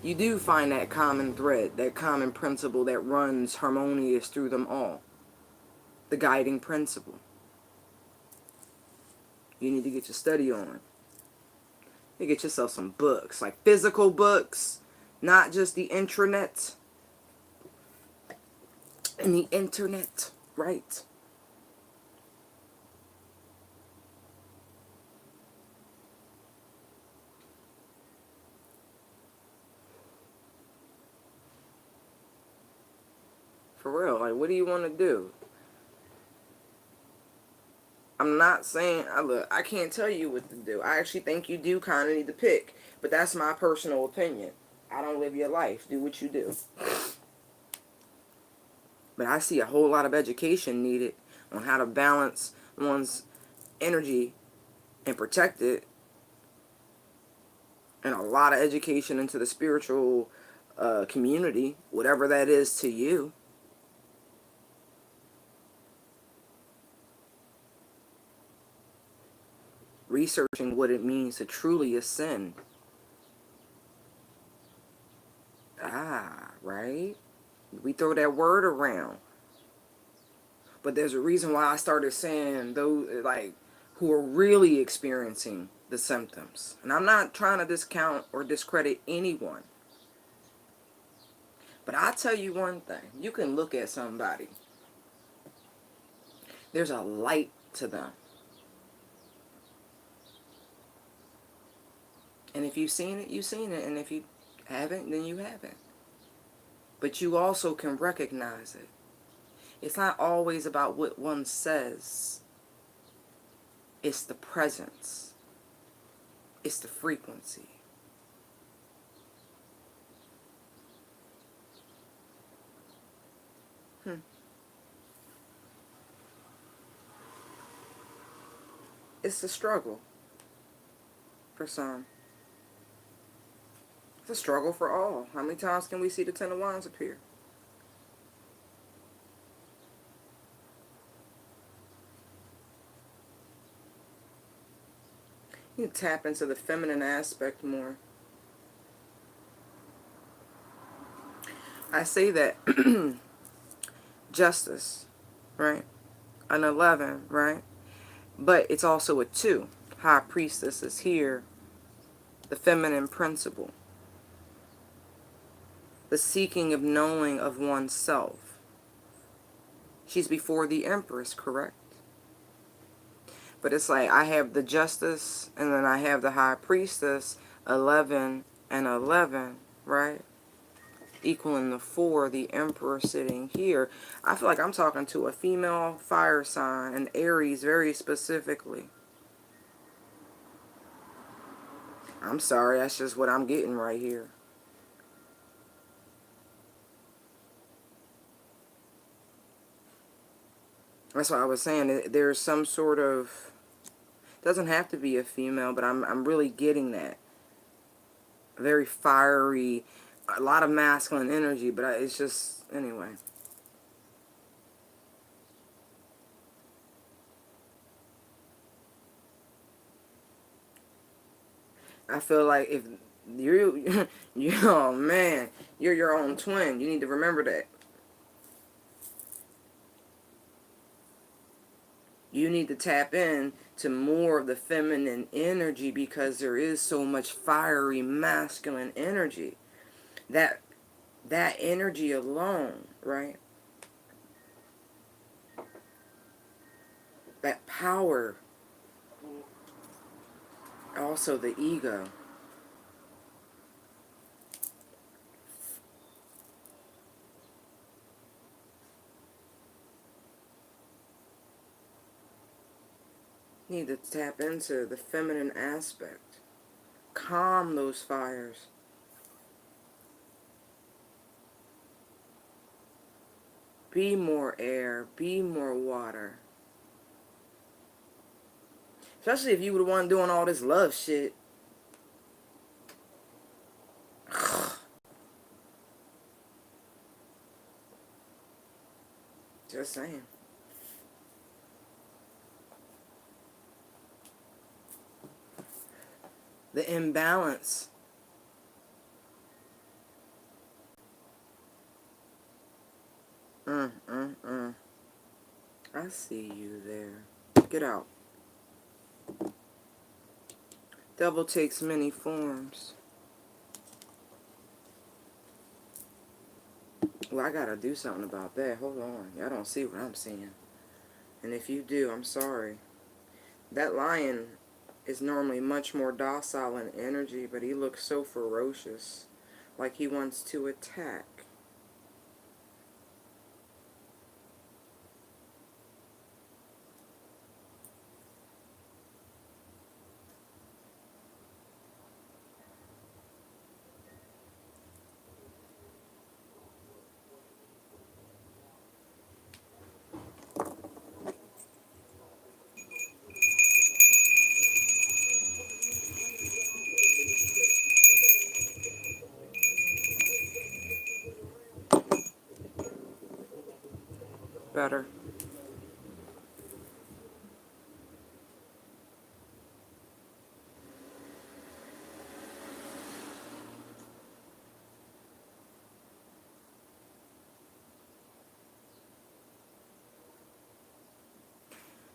you do find that common thread, that common principle that runs harmonious through them all. The guiding principle. You need to get your study on. You get yourself some books, like physical books, not just the intranet and the internet, right? For real, like, what do you want to do? I'm not saying, look, I can't tell you what to do. I actually think you do kind of need to pick. But that's my personal opinion. I don't live your life. Do what you do. But I see a whole lot of education needed on how to balance one's energy and protect it. And a lot of education into the spiritual community, whatever that is to you. Researching what it means to truly ascend. Right? We throw that word around. But there's a reason why I started saying those, like, who are really experiencing the symptoms. And I'm not trying to discount or discredit anyone. But I'll tell you one thing. You can look at somebody. There's a light to them. And if you've seen it, you've seen it. And if you haven't, then you haven't. But you also can recognize it. It's not always about what one says. It's the presence. It's the frequency. It's a struggle for some. It's a struggle for all. How many times can we see the Ten of Wands appear? You tap into the feminine aspect more. I say that justice, right? An 11, right? But it's also a 2. High priestess is here. The feminine principle. The seeking of knowing of oneself. She's before the empress, correct? But it's like I have the justice and then I have the high priestess, 11 and 11, right? Equaling the 4, the emperor sitting here. I feel like I'm talking to a female fire sign, an Aries very specifically. I'm sorry, that's just what I'm getting right here. That's what I was saying. There's some sort of, doesn't have to be a female, but I'm really getting that. Very fiery, a lot of masculine energy, but it's just, anyway. I feel like if oh man, you're your own twin. You need to remember that. You need to tap in to more of the feminine energy because there is so much fiery masculine energy. That energy alone, right? That power, also the ego. You need to tap into the feminine aspect. Calm those fires. Be more air, be more water. Especially if you were the one doing all this love shit. Just saying. The imbalance. I see you there. Get out. Devil takes many forms. Well, I gotta do something about that. Hold on. Y'all don't see what I'm seeing. And if you do, I'm sorry. That lion is normally much more docile in energy, but he looks so ferocious. Like he wants to attack. Better.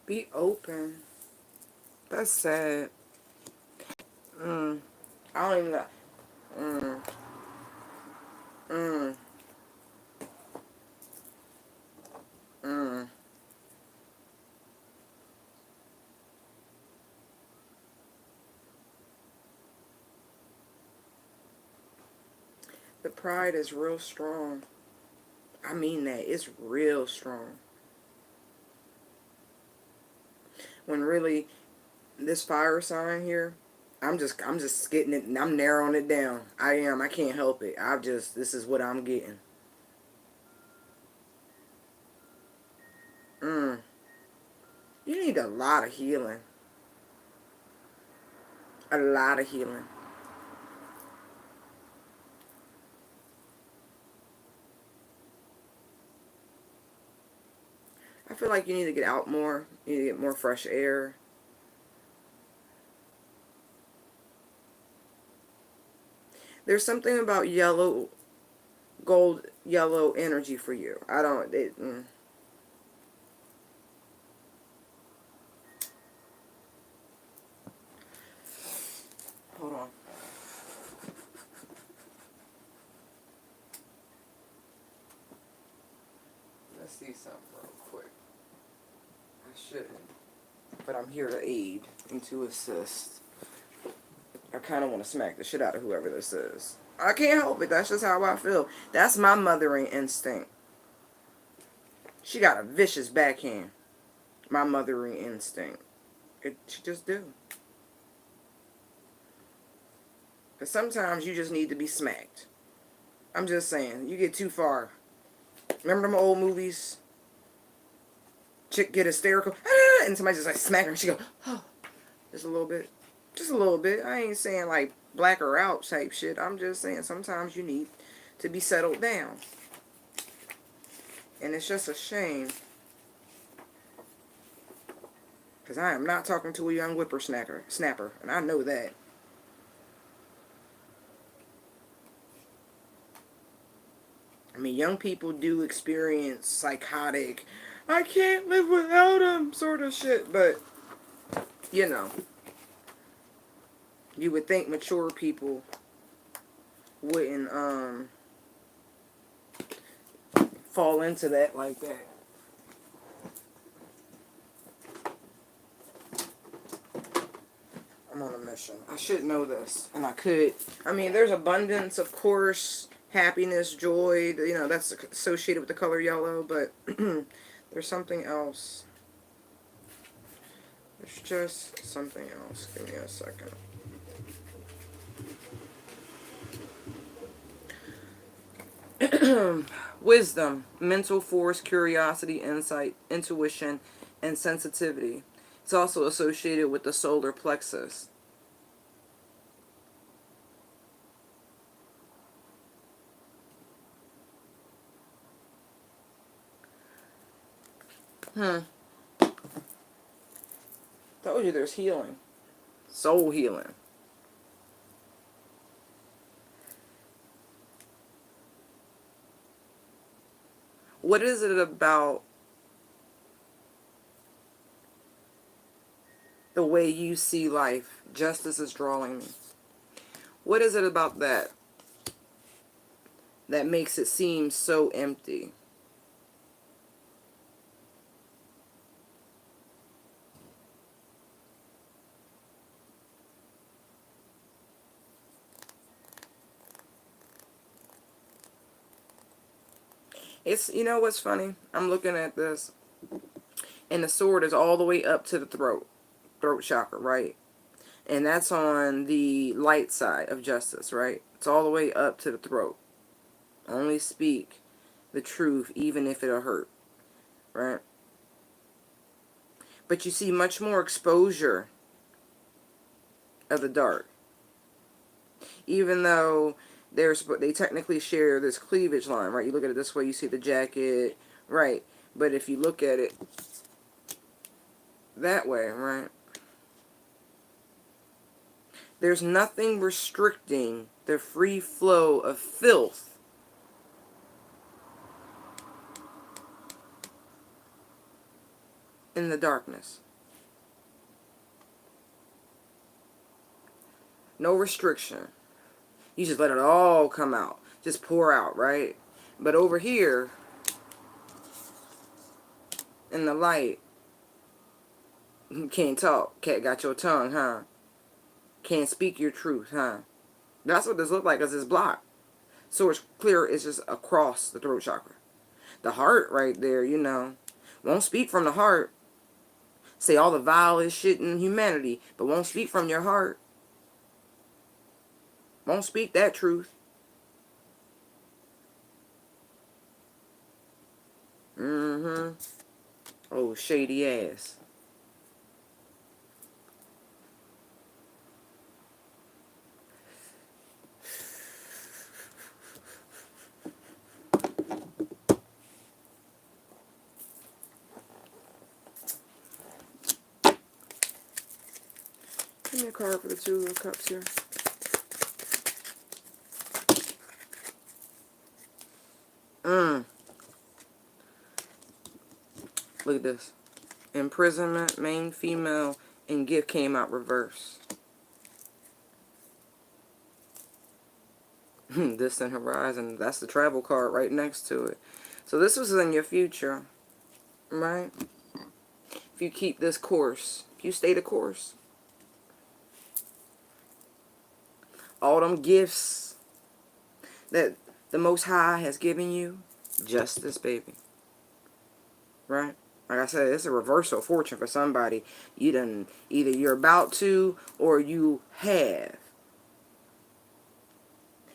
Be open. That's sad. I don't even know. Mm. Mm. Mm. The pride is real strong. I mean that. It's real strong. When really, this fire sign here, I'm just getting it, I'm narrowing it down. I am. I can't help it. This is what I'm getting. Mm. You need a lot of healing. A lot of healing. I feel like you need to get out more. You need to get more fresh air. There's something about yellow, gold, yellow energy for you. I don't... Hold on. Let's see something real quick. I shouldn't, but I'm here to aid and to assist. I kind of want to smack the shit out of whoever this is. I can't help it. That's just how I feel. That's my mothering instinct. She got a vicious backhand. My mothering instinct. She just do. But sometimes you just need to be smacked. I'm just saying. You get too far. Remember them old movies? Chick get hysterical. Ah, and somebody just like smack her. And she go, oh. Just a little bit. Just a little bit. I ain't saying like black her out type shit. I'm just saying sometimes you need to be settled down. And it's just a shame. Because I am not talking to a young whippersnapper. And I know that. I mean, young people do experience psychotic, I can't live without him sort of shit. But, you know. You would think mature people wouldn't fall into that like that. I'm on a mission. I should know this, and I could. I mean, there's abundance, of course, happiness, joy. You know, that's associated with the color yellow, but there's something else. There's just something else. Give me a second. Wisdom, mental force, curiosity, insight, intuition, and sensitivity. It's also associated with the solar plexus. Told you there's healing. Soul healing. What is it about the way you see life? Justice is drawing me. What is it about that that makes it seem so empty? It's, you know what's funny? I'm looking at this, and the sword is all the way up to the throat chakra, right? And that's on the light side of justice, right? It's all the way up to the throat. Only speak the truth, even if it'll hurt, right? But you see much more exposure of the dark. Even though they technically share this cleavage line, right? You look at it this way, you see the jacket, right? But if you look at it that way, right? There's nothing restricting the free flow of filth in the darkness. No restriction. You just let it all come out. Just pour out, right? But over here, in the light, you can't talk. Cat got your tongue, huh? Can't speak your truth, huh? That's what this looks like, because it's blocked. So it's clear it's just across the throat chakra. The heart right there, you know, won't speak from the heart. Say all the vilest shit in humanity, but won't speak from your heart. Won't speak that truth. Oh, shady ass. Give me a card for the Two of Cups here. Look at this. Imprisonment, main female, and gift came out reverse. Distant horizon. That's the travel card right next to it. So this was in your future, right? If you keep this course, if you stay the course, all them gifts that the Most High has given you, justice, baby. Right? Like I said, it's a reversal of fortune for somebody. You done, either you're about to or you have.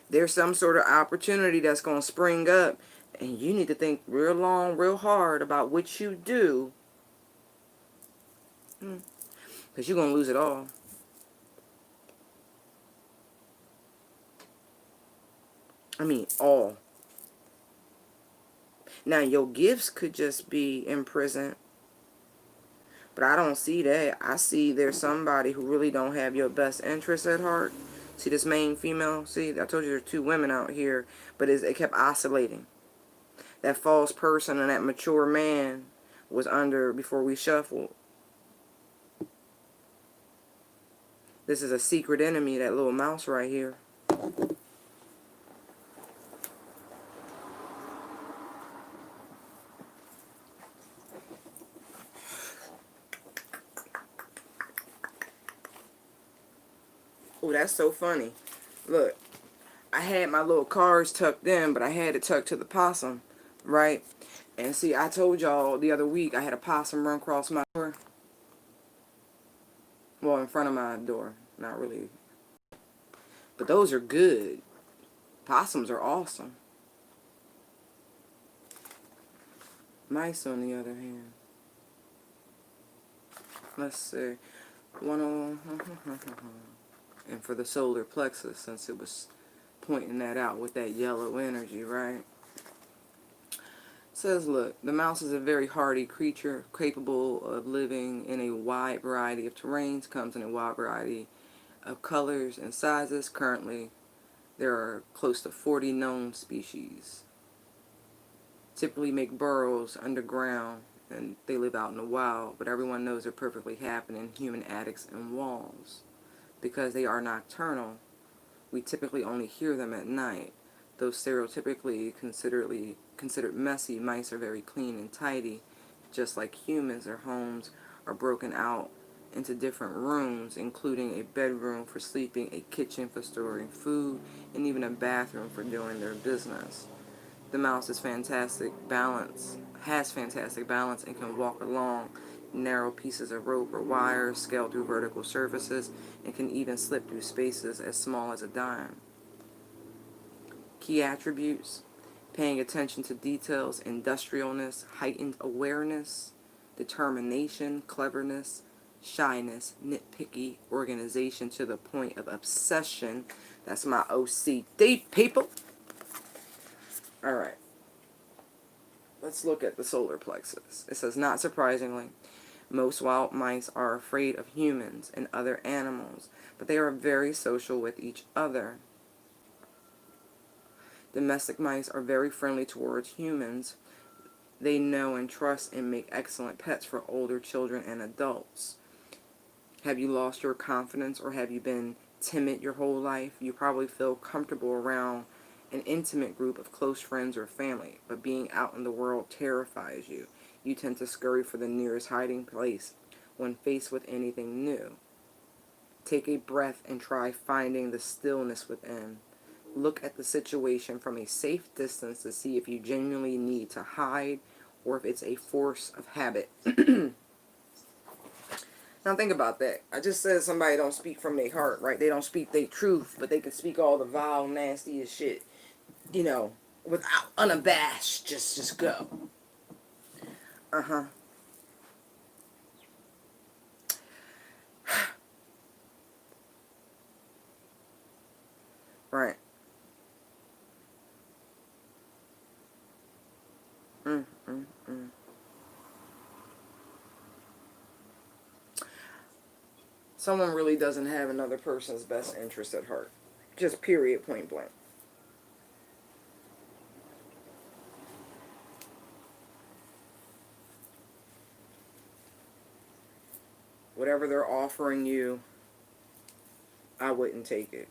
There's some sort of opportunity that's going to spring up, and you need to think real long, real hard about what you do, because you're going to lose it all. I mean, all. Now, your gifts could just be imprisoned, but I don't see that. I see there's somebody who really don't have your best interest at heart. See this main female? See, I told you there's two women out here, but it kept oscillating. That false person and that mature man was under before we shuffled. This is a secret enemy, that little mouse right here. Oh, that's so funny. Look, I had my little cards tucked in, but I had it tucked to the possum, right? And see, I told y'all the other week I had a possum run across my door. Well, in front of my door. Not really. But those are good. Possums are awesome. Mice, on the other hand. Let's see. And for the solar plexus, since it was pointing that out with that yellow energy, right? It says, look, the mouse is a very hardy creature capable of living in a wide variety of terrains, comes in a wide variety of colors and sizes. Currently, there are close to 40 known species. Typically make burrows underground, and they live out in the wild, but everyone knows they're perfectly happy in human attics and walls. Because they are nocturnal, we typically only hear them at night. Though stereotypically considered messy, mice are very clean and tidy. Just like humans, their homes are broken out into different rooms, including a bedroom for sleeping, a kitchen for storing food, and even a bathroom for doing their business. The mouse has fantastic balance, and can walk along narrow pieces of rope or wire, scale through vertical surfaces, and can even slip through spaces as small as a dime. Key attributes: paying attention to details, industrialness, heightened awareness, determination, cleverness, shyness, nitpicky, organization to the point of obsession. That's my OCD, people. Alright. Let's look at the solar plexus. It says, not surprisingly, most wild mice are afraid of humans and other animals, but they are very social with each other. Domestic mice are very friendly towards humans. They know and trust and make excellent pets for older children and adults. Have you lost your confidence, or have you been timid your whole life? You probably feel comfortable around an intimate group of close friends or family, but being out in the world terrifies you. You tend to scurry for the nearest hiding place when faced with anything new. Take a breath and try finding the stillness within. Look at the situation from a safe distance to see if you genuinely need to hide or if it's a force of habit. Now think about that. I just said somebody don't speak from their heart, right? They don't speak their truth, but they can speak all the vile, nastiest shit, you know, without unabashed. Just go. Uh-huh. Right. Mm, mm, mm. Someone really doesn't have another person's best interest at heart. Just period, point blank. Whatever they're offering you, I wouldn't take it.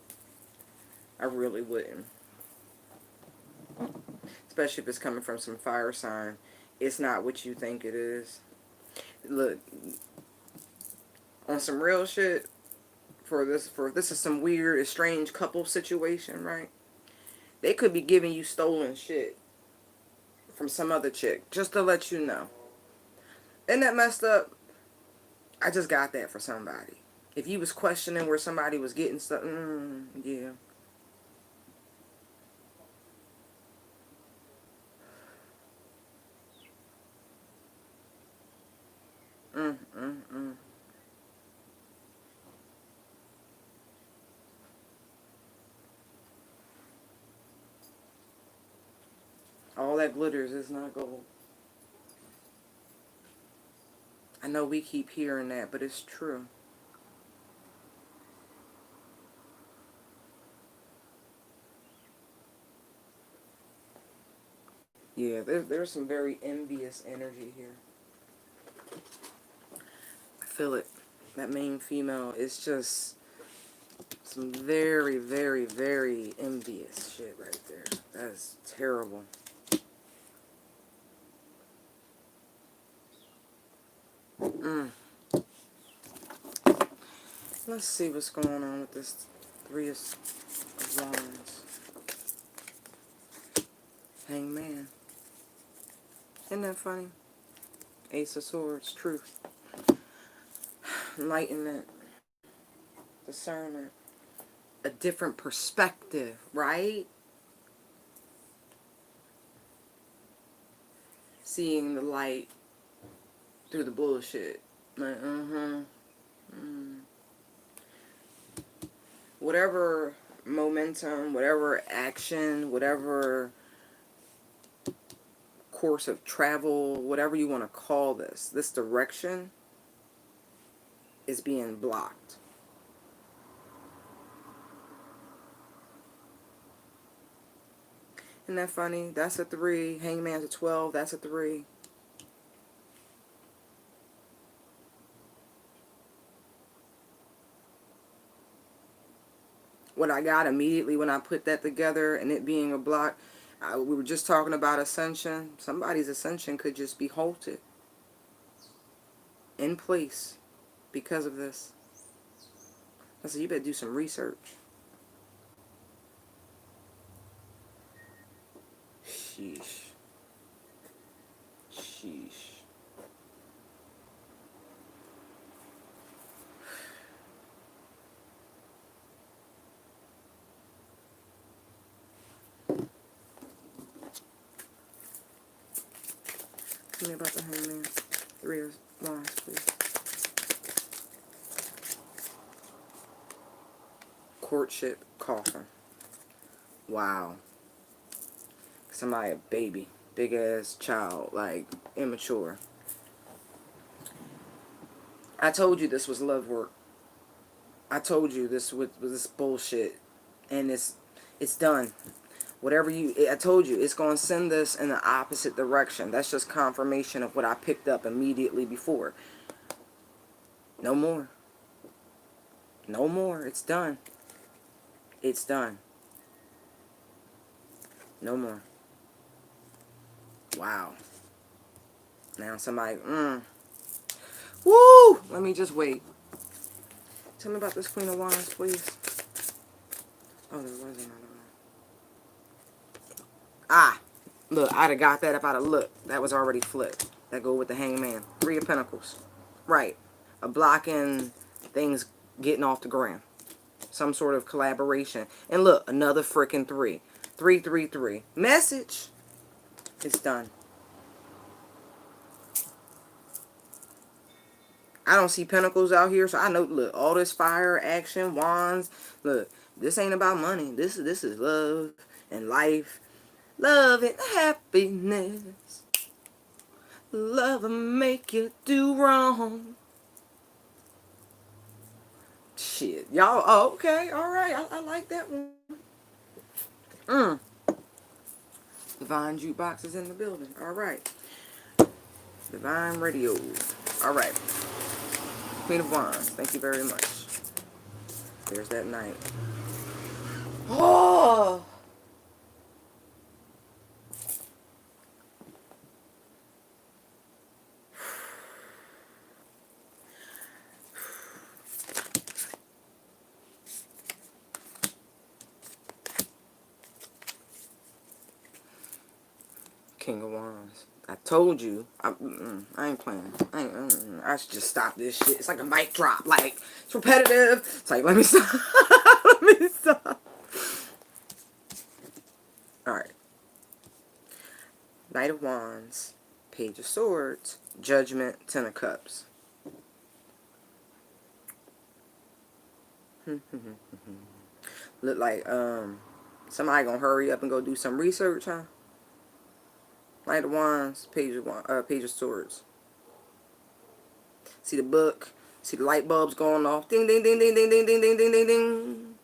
I really wouldn't. Especially if it's coming from some fire sign. It's not what you think it is. Look, on some real shit, for this is some weird, estranged couple situation, right? They could be giving you stolen shit from some other chick, just to let you know. Isn't that messed up? I just got that for somebody. If you was questioning where somebody was getting stuff, yeah. Mm, mm, mm. All that glitters is not gold. I know we keep hearing that, but it's true. Yeah, there's some very envious energy here. I feel it. That main female is just some very, very, very envious shit right there. That's terrible. Mm. Let's see what's going on with this Three of Wands. Hangman. Isn't that funny? Ace of Swords. Truth. Enlightenment. Discernment. A different perspective, right? Seeing the light through the bullshit. Like, whatever momentum, whatever action, whatever course of travel, whatever you want to call this direction is being blocked. Isn't that funny? That's a 3. Hangman's a 12. That's a 3. What I got immediately when I put that together and it being a block, we were just talking about ascension. Somebody's ascension could just be halted in place because of this. I said, you better do some research. Sheesh. Sheesh. Tell me about the Hangman. 3 of Wands, please. Courtship coffin. Wow. Somebody a baby. Big ass child. Like, immature. I told you this was love work. I told you this was this bullshit. And it's done. Whatever I told you, it's going to send this in the opposite direction. That's just confirmation of what I picked up immediately before. No more. No more. It's done. It's done. No more. Wow. Now somebody, woo! Let me just wait. Tell me about this Queen of Wands, please. Oh, there was another one. Ah! Look, I'd have got that if I'd have looked. That was already flipped. That go with the Hangman. 3 of Pentacles. Right. A blocking things getting off the ground. Some sort of collaboration. And look, another freaking 3. 3, 3, 3. Message. It's done. I don't see pentacles out here, so I know, look, all this fire, action, wands. Look, this ain't about money. This is love and life. Love and happiness. Love will make you do wrong. Shit. Y'all, oh, okay, alright. I like that one. Divine Jukebox is in the building. Alright. Divine Radio. Alright. Queen of Wands. Thank you very much. There's that Knight. Oh! King of Wands. I told you. I ain't playing. I should just stop this shit. It's like a mic drop. Like, it's repetitive. It's like, let me stop. Let me stop. Alright. Knight of Wands. Page of Swords. Judgment. Ten of Cups. Look like, somebody gonna hurry up and go do some research, huh? Knight of Wands, Page of Swords. See the book, see the light bulbs going off. Ding, ding, ding, ding, ding, ding, ding, ding, ding, ding, ding.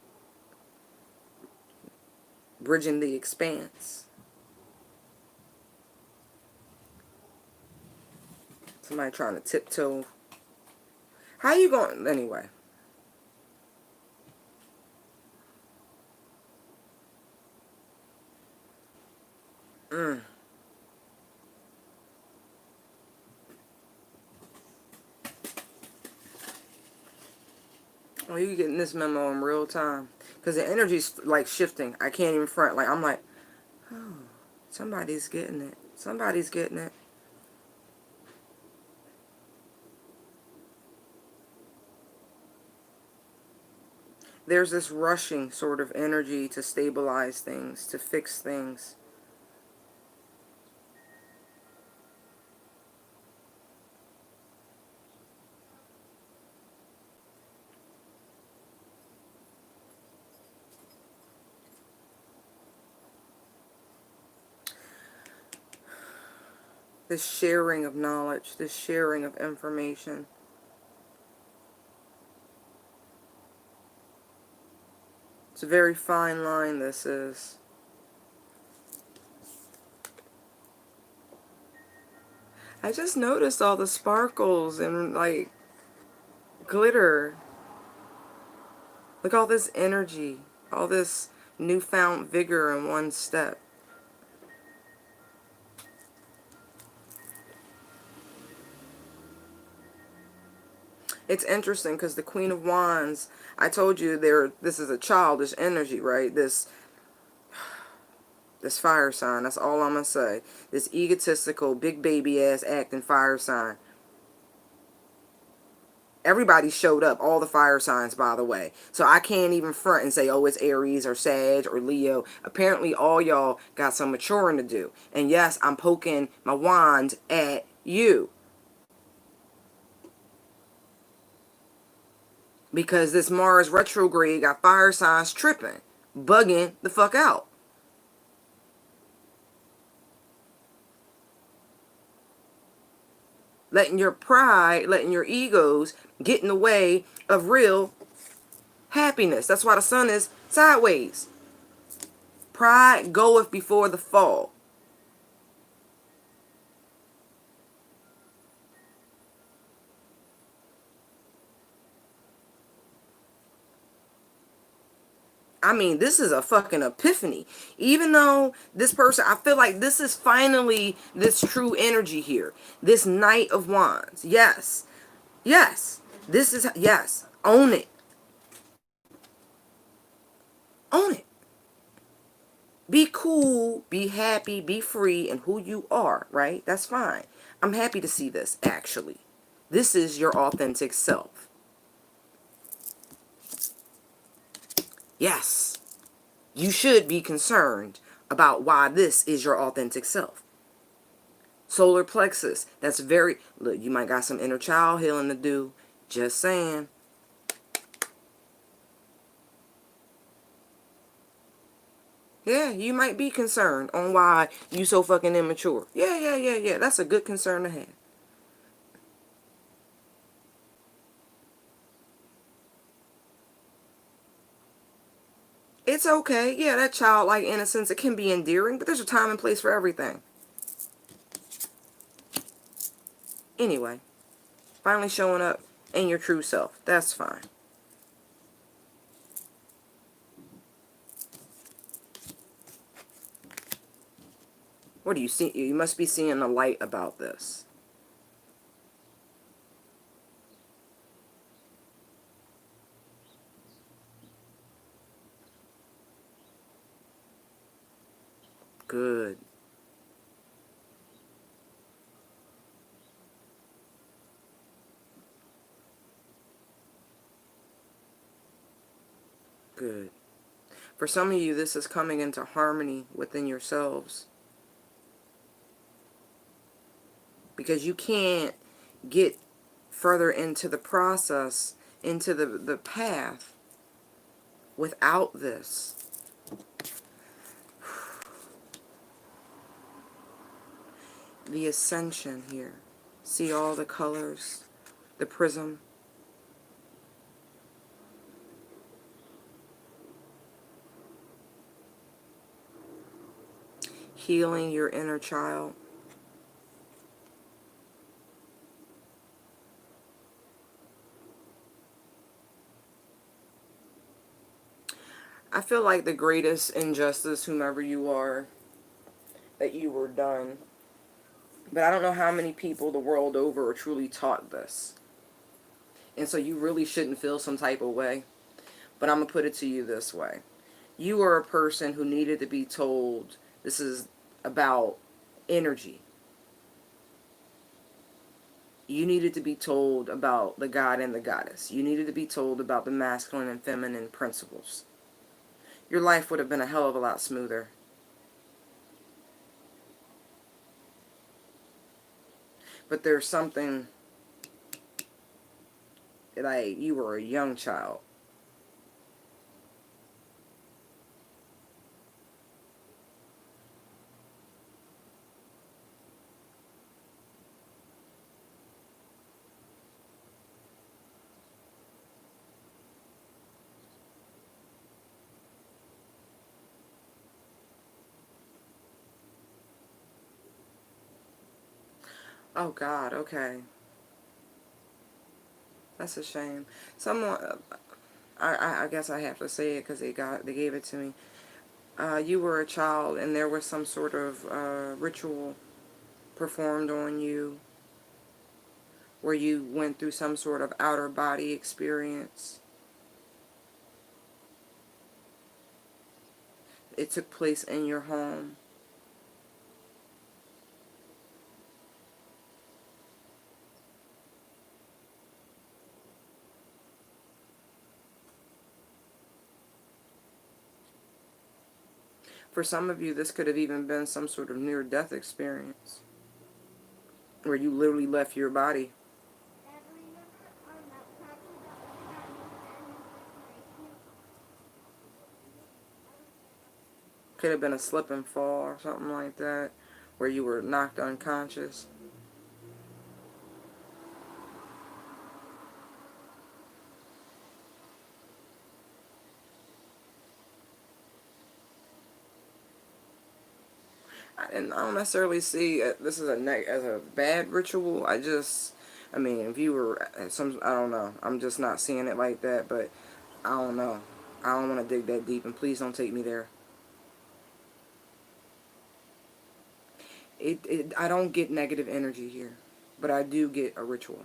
Bridging the expanse. Somebody trying to tiptoe. How you going? Anyway. Oh, you getting this memo in real time. Because the energy's like shifting. I can't even front. Like, I'm like, oh, somebody's getting it. Somebody's getting it. There's this rushing sort of energy to stabilize things, to fix things. This sharing of knowledge, this sharing of information. It's a very fine line, this is. I just noticed all the sparkles and, like, glitter. Look, all this energy, all this newfound vigor in one step. It's interesting because the Queen of Wands, I told you this is a childish energy, right? This fire sign, that's all I'm going to say. This egotistical, big baby ass acting fire sign. Everybody showed up, all the fire signs, by the way. So I can't even front and say, oh, it's Aries or Sag or Leo. Apparently all y'all got some maturing to do. And yes, I'm poking my wand at you. Because this Mars retrograde got fire signs tripping, bugging the fuck out. Letting your pride, letting your egos get in the way of real happiness. That's why the sun is sideways. Pride goeth before the fall. I mean, this is a fucking epiphany. Even though this person, I feel like this is finally this true energy here. This Knight of Wands. Yes. Yes. This is, yes. Own it. Own it. Be cool, be happy, be free in who you are, right? That's fine. I'm happy to see this, actually. This is your authentic self. Yes. You should be concerned about why this is your authentic self. Solar plexus. That's very... Look, you might got some inner child healing to do. Just saying. Yeah, you might be concerned on why you so fucking immature. Yeah. That's a good concern to have. It's okay. Yeah, that childlike innocence, it can be endearing, but there's a time and place for everything. Anyway, finally showing up and your true self. That's fine. What do you see? You must be seeing a light about this. Good. Good. For some of you, this is coming into harmony within yourselves. Because you can't get further into the process, into the path, without this. The ascension here. See all the colors? The prism. Healing your inner child. I feel like the greatest injustice, whomever you are, that you were done. But I don't know how many people the world over are truly taught this. And so you really shouldn't feel some type of way. But I'm going to put it to you this way. You are a person who needed to be told this is about energy. You needed to be told about the god and the goddess. You needed to be told about the masculine and feminine principles. Your life would have been a hell of a lot smoother. But there's something, like, you were a young child. Oh God, okay. That's a shame. Someone, I guess I have to say it because they gave it to me. You were a child and there was some sort of ritual performed on you where you went through some sort of outer body experience. It took place in your home. For some of you, this could have even been some sort of near-death experience where you literally left your body. Could have been a slip and fall or something like that, where you were knocked unconscious. And I don't necessarily see this as a bad ritual. I mean, if you were I don't know. I'm just not seeing it like that. But I don't know. I don't want to dig that deep, and please don't take me there. I don't get negative energy here, but I do get a ritual.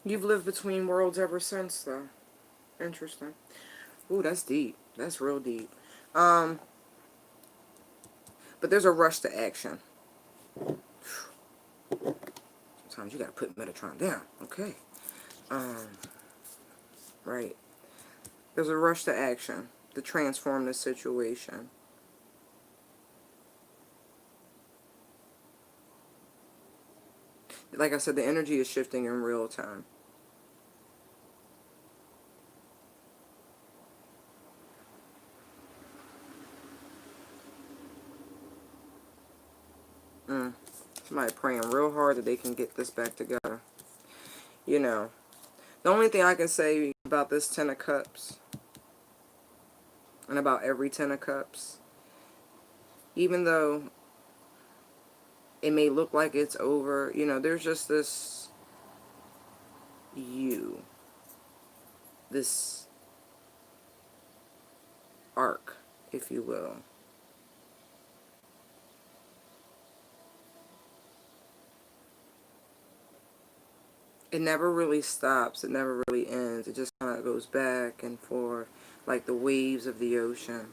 You've lived between worlds ever since, though. Interesting. Ooh, that's deep. That's real deep. But there's a rush to action. Sometimes you gotta put Metatron down. Okay. Right. There's a rush to action to transform this situation. Like I said, the energy is shifting in real time. Somebody praying real hard that they can get this back together. You know, the only thing I can say about this Ten of Cups, and about every Ten of Cups, even though it may look like it's over, you know, there's just this this arc, if you will. It never really stops. It never really ends. It just kind of goes back and forth like the waves of the ocean.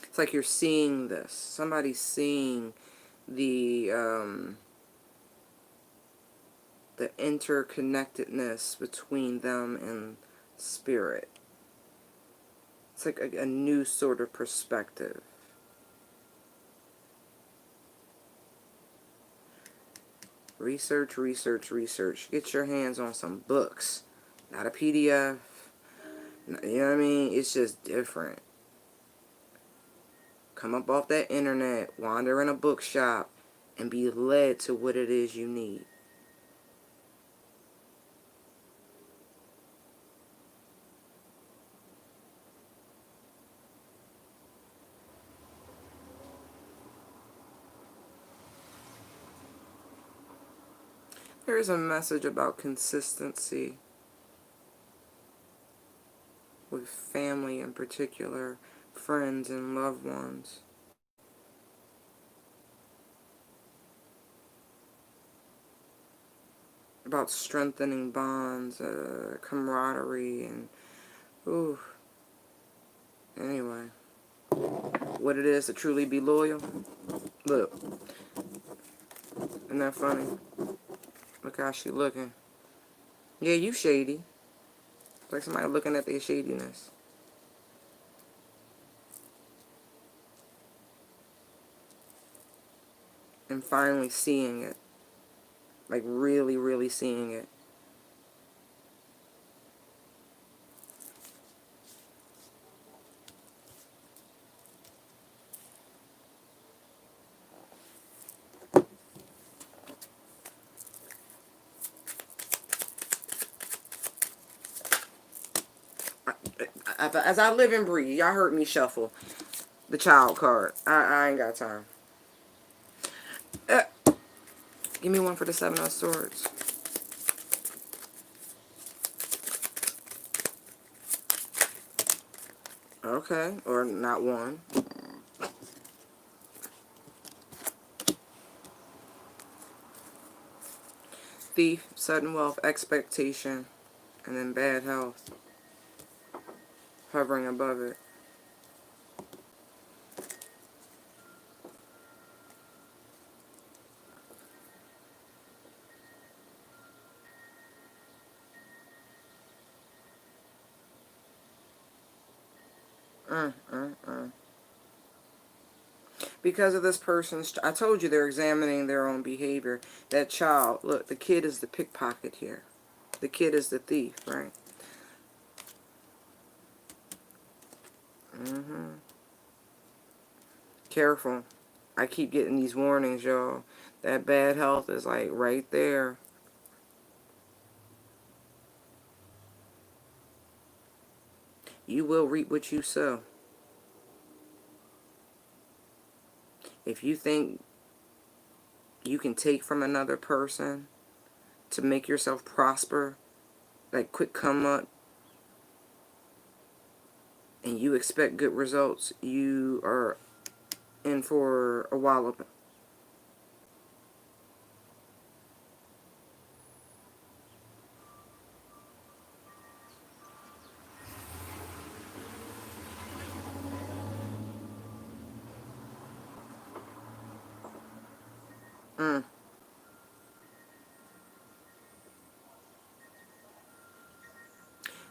It's like you're seeing this. Somebody's seeing the interconnectedness between them and spirit. It's like a new sort of perspective. Research, research, research. Get your hands on some books. Not a PDF. You know what I mean? It's just different. Come up off that internet, wander in a bookshop, and be led to what it is you need. There's a message about consistency with family in particular, friends and loved ones. About strengthening bonds, camaraderie, and ooh. Anyway, what it is to truly be loyal. Look, isn't that funny? Look how she looking. Yeah, you shady. It's like somebody looking at their shadiness. And finally seeing it. Like really, really seeing it. As I live and breathe, y'all heard me shuffle the child card. I ain't got time. Give me one for the Seven of Swords. Okay, or not one. Thief, sudden wealth, expectation, and then bad health. Hovering above it. Because of this person's, I told you they're examining their own behavior. That child, look, the kid is the pickpocket here. The kid is the thief, right? Careful. I keep getting these warnings, y'all. That bad health is like right there. You will reap what you sow. If you think you can take from another person to make yourself prosper, like quick come up, and you expect good results, you are in for a wallop.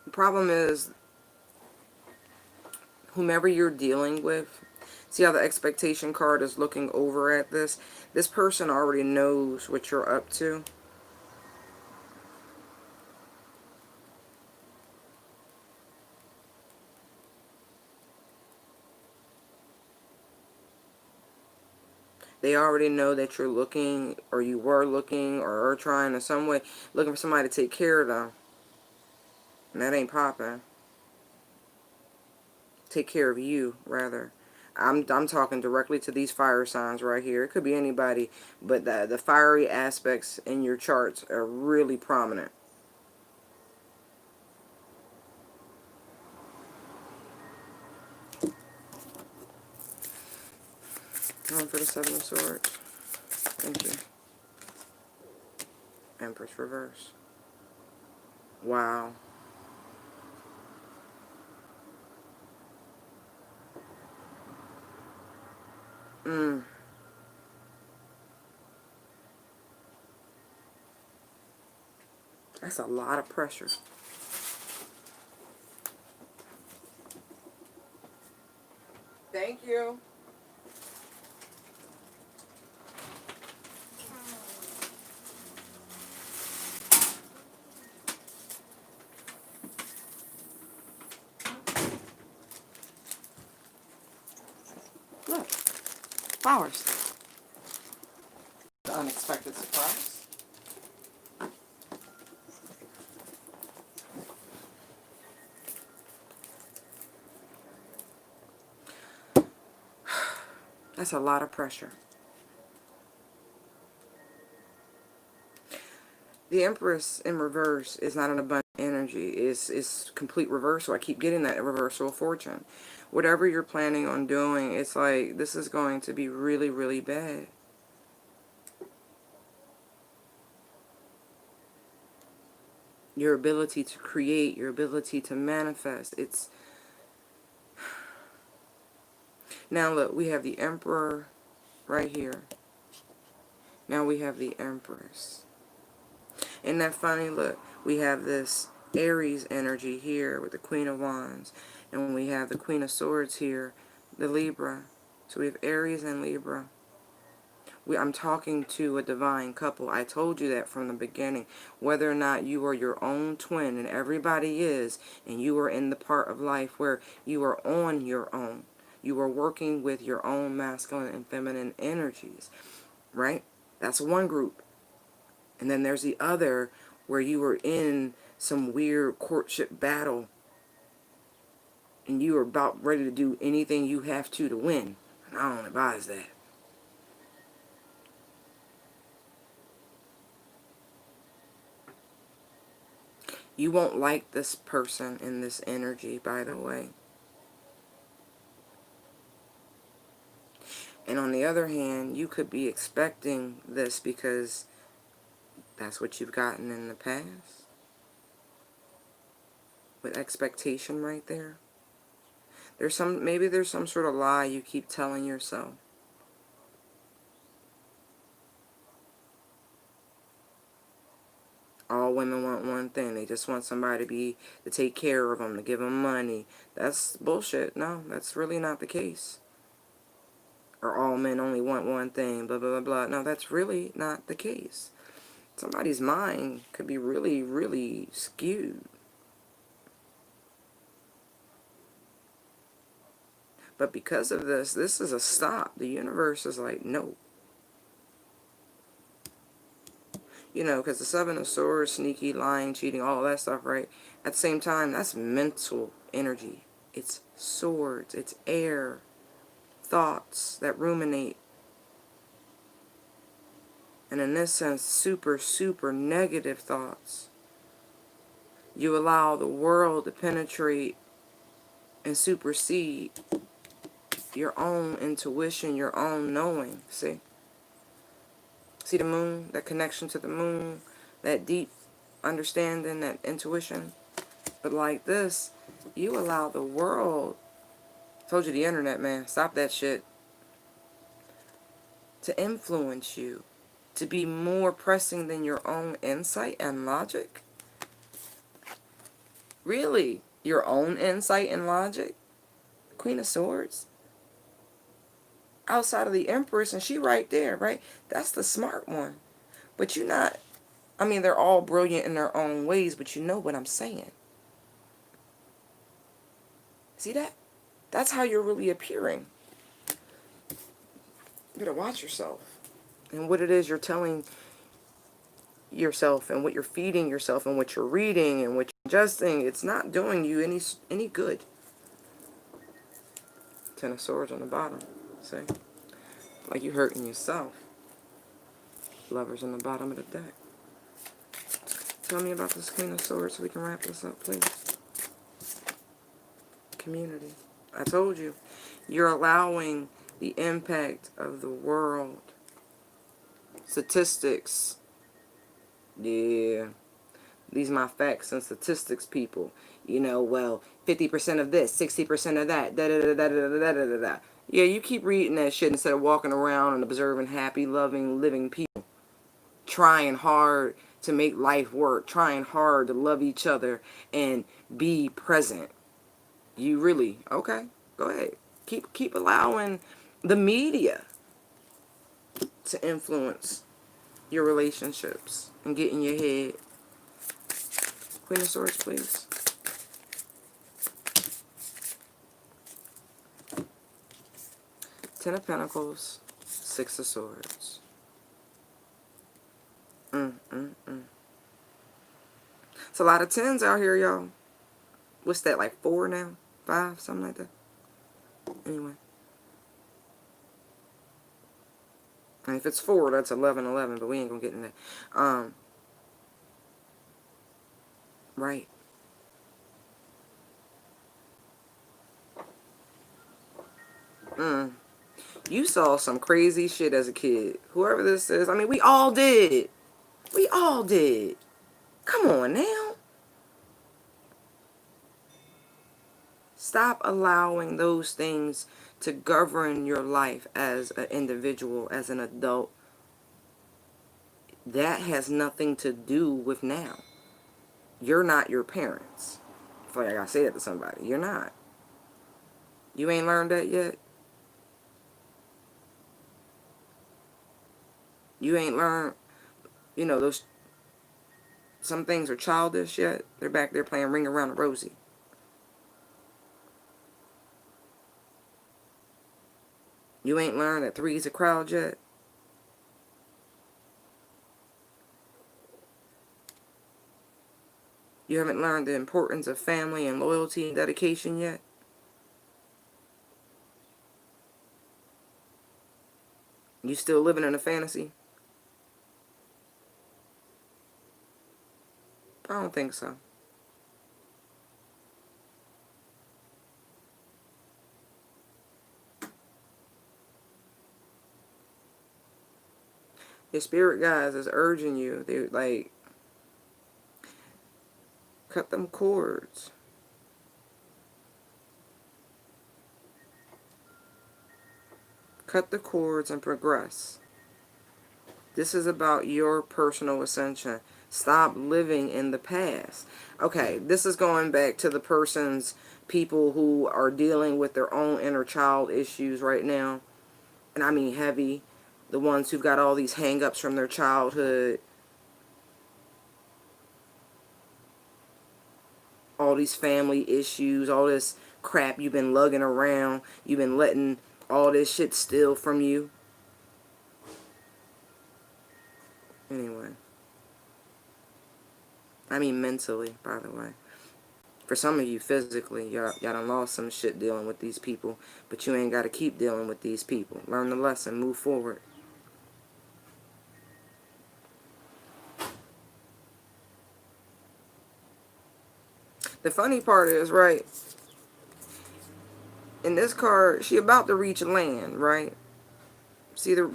The problem is, whomever you're dealing with, see how the expectation card is looking over at this? This person already knows what you're up to. They already know that you're looking, or you were looking, or are trying in some way, looking for somebody to take care of them. And that ain't popping. Take care of you, rather. I'm talking directly to these fire signs right here. It could be anybody, but the fiery aspects in your charts are really prominent. Going for the Seven of Swords. Thank you. Empress reverse. Wow. That's a lot of pressure. Thank you. Look, flowers. The unexpected surprise. That's a lot of pressure. The Empress in reverse is not an abundant energy. It's complete reversal. I keep getting that reversal of fortune. Whatever you're planning on doing, it's like this is going to be really, really bad. Your ability to create, your ability to manifest. It's now look, we have the Emperor right here. Now we have the Empress. Isn't that funny? Look, we have this Aries energy here with the Queen of Wands. And we have the Queen of Swords here, the Libra. So we have Aries and Libra. I'm talking to a divine couple. I told you that from the beginning. Whether or not you are your own twin, and everybody is, and you are in the part of life where you are on your own. You are working with your own masculine and feminine energies, right? That's one group. And then there's the other where you were in some weird courtship battle and you are about ready to do anything you have to win. And I don't advise that. You won't like this person in this energy, by the way. And on the other hand, you could be expecting this because that's what you've gotten in the past. With expectation right there. Maybe there's some sort of lie you keep telling yourself. All women want one thing. They just want somebody to take care of them, to give them money. That's bullshit. No, that's really not the case. Or all men only want one thing, blah, blah, blah, blah. No, that's really not the case. Somebody's mind could be really, really skewed. But because of this is a stop. The universe is like, no. You know, because the Seven of Swords, sneaky, lying, cheating, all that stuff, right? At the same time, that's mental energy. It's swords. It's air. Thoughts that ruminate. And in this sense, super, super negative thoughts. You allow the world to penetrate and supersede your own intuition, your own knowing. See? See the moon, that connection to the moon, that deep understanding, that intuition. But like this, you allow the world, told you the internet, man, stop that shit, to influence you, to be more pressing than your own insight and logic. Really? Your own insight and logic? Queen of Swords? Outside of the Empress, and she right there, right? That's the smart one. But you're not, I mean, they're all brilliant in their own ways, but you know what I'm saying. See that? That's how you're really appearing. You gotta watch yourself. And what it is you're telling yourself and what you're feeding yourself and what you're reading and what you're ingesting, it's not doing you any good. Ten of Swords on the bottom. See? Like you hurting yourself. Lovers on the bottom of the deck. Tell me about this Queen of Swords so we can wrap this up, please. Community. I told you. You're allowing the impact of the world. Statistics. Yeah. These are my facts and statistics, people. You know, well, 50% of this, 60% of that, da-da-da-da-da-da-da-da-da. Yeah, you keep reading that shit instead of walking around and observing happy, loving, living people. Trying hard to make life work. Trying hard to love each other and be present. You really, okay, go ahead. Keep allowing the media to influence your relationships and get in your head. Queen of Swords, please. Ten of Pentacles, Six of Swords. It's a lot of tens out here, y'all. What's that, like 4 now? 5, something like that? Anyway. And if it's 4, that's 11, but we ain't gonna get into that. Right. You saw some crazy shit as a kid. Whoever this is, I mean, we all did. We all did. Come on now. Stop allowing those things to govern your life as an individual, as an adult. That has nothing to do with now. You're not your parents. I feel like I gotta say that to somebody. You're not. You ain't learned that yet? You ain't learned, you know, those, some things are childish yet. They're back there playing Ring Around the Rosie. You ain't learned that 3's a crowd yet. You haven't learned the importance of family and loyalty and dedication yet. You still living in a fantasy? I don't think so. Your spirit guides is urging you. They're like, cut them cords. Cut the cords and progress. This is about your personal ascension. Stop living in the past. Okay, this is going back to the person's people who are dealing with their own inner child issues right now. And I mean heavy. The ones who've got all these hang-ups from their childhood. All these family issues. All this crap you've been lugging around. You've been letting all this shit steal from you. Anyway. I mean mentally, by the way. For some of you, physically, y'all done lost some shit dealing with these people. But you ain't got to keep dealing with these people. Learn the lesson. Move forward. The funny part is, right, in this card, she about to reach land, right? See the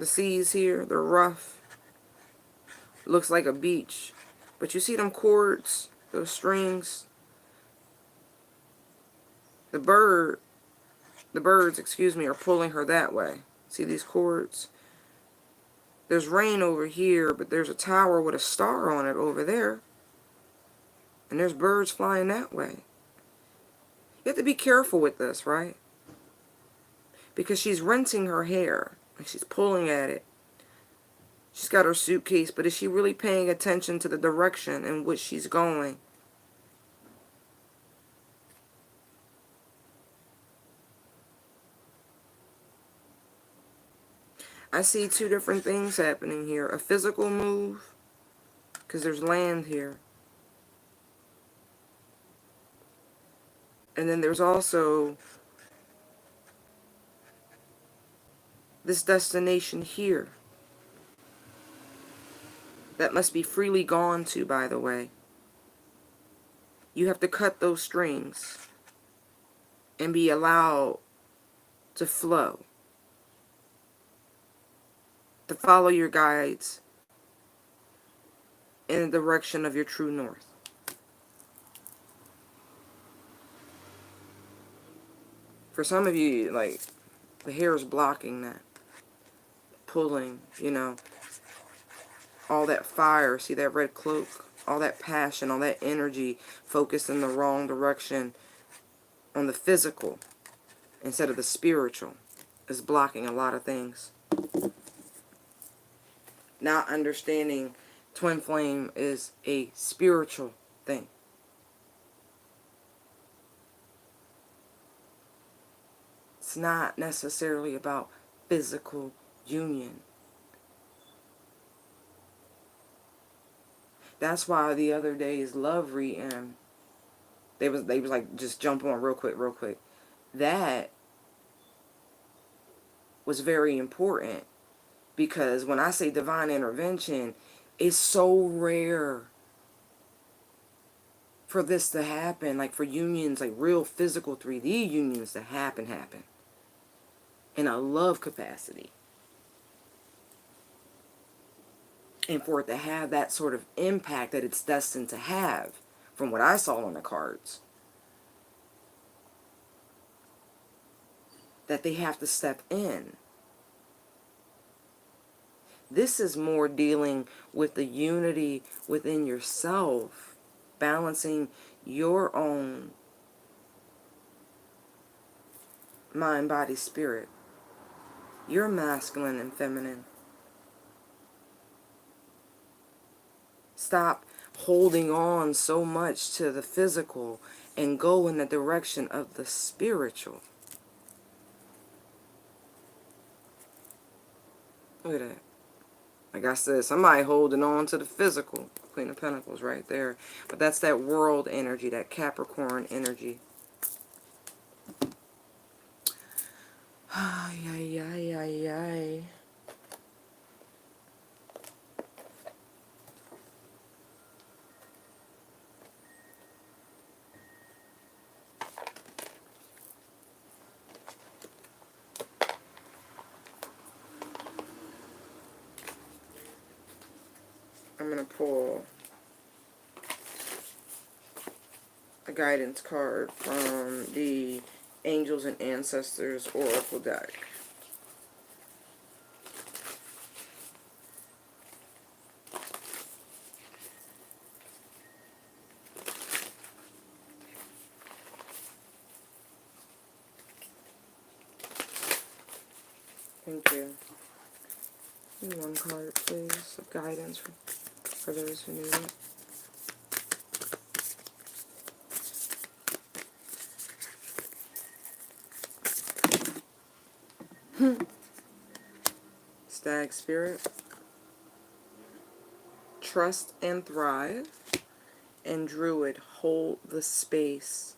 seas here? They're rough. Looks like a beach. But you see them cords, those strings? The birds, excuse me, are pulling her that way. See these cords? There's rain over here, but there's a tower with a star on it over there. And there's birds flying that way. You have to be careful with this, right? Because she's rinsing her hair. Like she's pulling at it. She's got her suitcase, but is she really paying attention to the direction in which she's going? I see two different things happening here. A physical move, because there's land here. And then there's also this destination here that must be freely gone to, by the way. You have to cut those strings and be allowed to flow, to follow your guides in the direction of your true north. For some of you, like, the hair is blocking that, pulling, you know, all that fire, see that red cloak, all that passion, all that energy focused in the wrong direction on the physical instead of the spiritual is blocking a lot of things. Not understanding twin flame is a spiritual thing. It's not necessarily about physical union. That's why the other day's love reading, they was like, just jump on real quick. That was very important, because when I say divine intervention, it's so rare for this to happen, like for unions, like real physical 3D unions to happen in a love capacity. And for it to have that sort of impact that it's destined to have, from what I saw on the cards, that they have to step in. This is more dealing with the unity within yourself, balancing your own mind, body, spirit, your masculine and feminine. Stop holding on so much to the physical and go in the direction of the spiritual. Look at that. Like I said, somebody holding on to the physical. Queen of Pentacles right there. But that's that world energy, that Capricorn energy. Ay, ay, ay, ay, ay. I'm going to pull a guidance card from the Angels and Ancestors Oracle deck. Thank you. One card, please, of guidance for those who need it. Stag Spirit. Trust and thrive. And Druid, hold the space.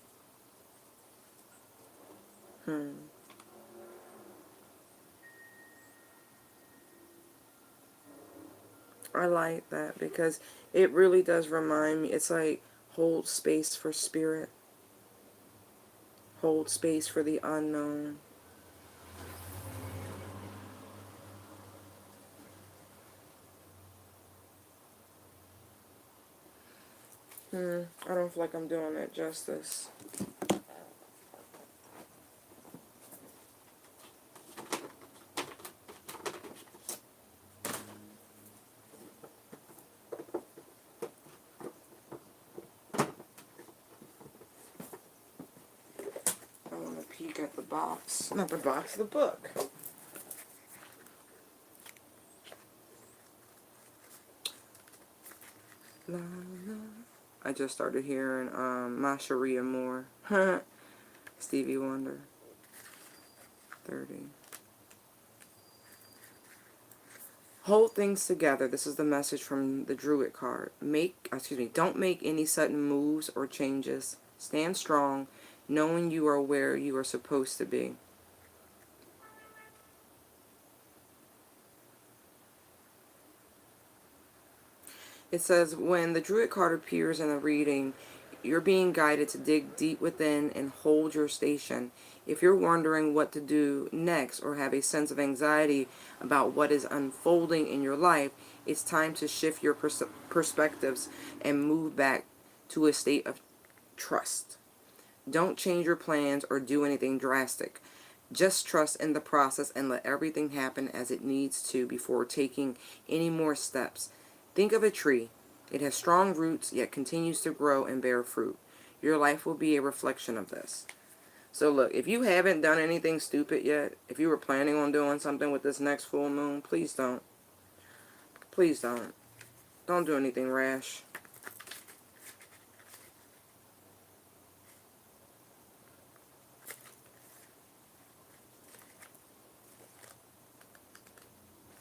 I like that because it really does remind me. It's like hold space for spirit. Hold space for the unknown. I don't feel like I'm doing that justice. I want to peek at the box. Not the box, the book. La, la. I just started hearing My Sharia Moore. Stevie Wonder. 30. Hold things together. This is the message from the Druid card. Don't make any sudden moves or changes. Stand strong, knowing you are where you are supposed to be. It says, when the Druid card appears in a reading, you're being guided to dig deep within and hold your station. If you're wondering what to do next or have a sense of anxiety about what is unfolding in your life, it's time to shift your perspectives and move back to a state of trust. Don't change your plans or do anything drastic. Just trust in the process and let everything happen as it needs to before taking any more steps. Think of a tree. It has strong roots, yet continues to grow and bear fruit. Your life will be a reflection of this. So look, if you haven't done anything stupid yet, if you were planning on doing something with this next full moon, please don't. Please don't. Don't do anything rash.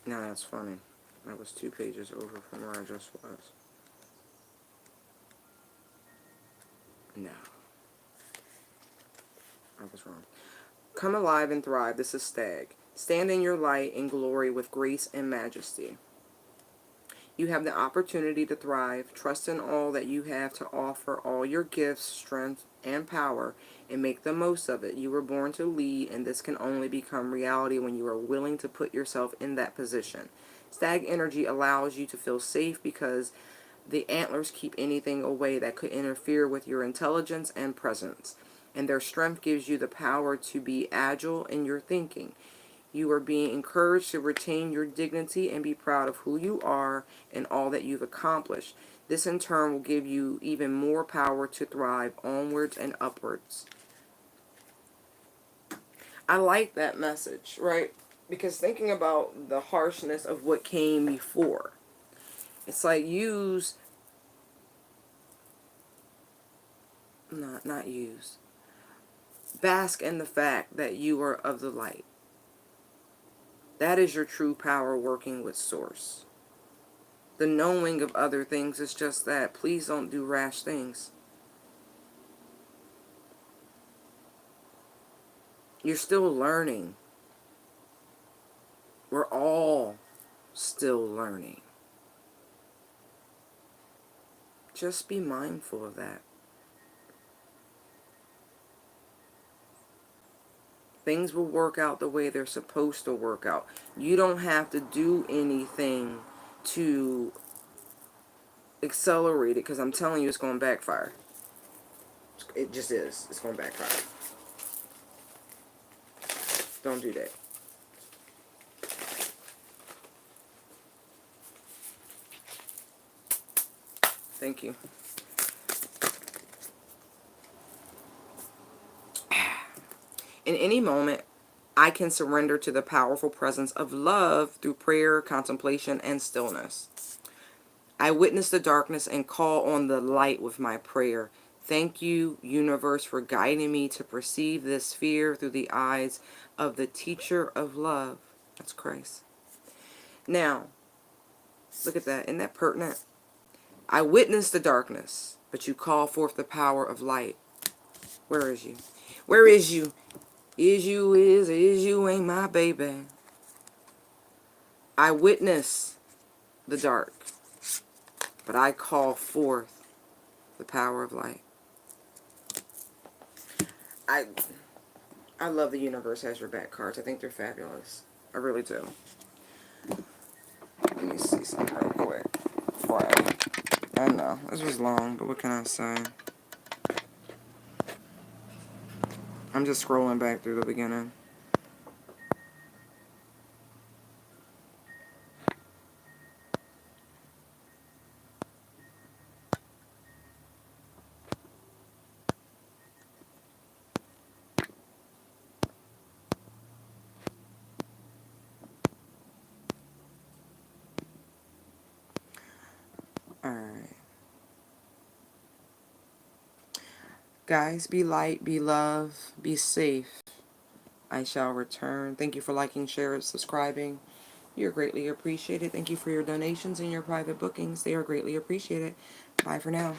Now that's funny. That was 2 pages over from where I just was. No. I was wrong. Come alive and thrive. This is Stag. Stand in your light and glory with grace and majesty. You have the opportunity to thrive. Trust in all that you have to offer, all your gifts, strength, and power, and make the most of it. You were born to lead, and this can only become reality when you are willing to put yourself in that position. Stag energy allows you to feel safe because the antlers keep anything away that could interfere with your intelligence and presence, and their strength gives you the power to be agile in your thinking. You are being encouraged to retain your dignity and be proud of who you are and all that you've accomplished. This in turn will give you even more power to thrive onwards and upwards. I like that message, right? Because thinking about the harshness of what came before, it's like bask in the fact that you are of the light. That is your true power working with Source. The knowing of other things is just that. Please don't do rash things. You're still learning. We're all still learning. Just be mindful of that. Things will work out the way they're supposed to work out. You don't have to do anything to accelerate it, because I'm telling you it's going to backfire. It just is. It's going to backfire. Don't do that. Thank you. In any moment, I can surrender to the powerful presence of love through prayer, contemplation, and stillness. I witness the darkness and call on the light with my prayer. Thank you, universe, for guiding me to perceive this sphere through the eyes of the teacher of love. That's Christ. Now, look at that. Isn't that pertinent? I witness the darkness, but you call forth the power of light. Where is you? Where is you? Is you ain't my baby. I witness the dark, but I call forth the power of light. I love the universe has your back cards. I think they're fabulous. I really do. Let me see something real quick. I know, this was long, but what can I say? I'm just scrolling back through the beginning. Alright. Guys, be light, be love, be safe. I shall return. Thank you for liking, sharing, subscribing. You're greatly appreciated. Thank you for your donations and your private bookings. They are greatly appreciated. Bye for now.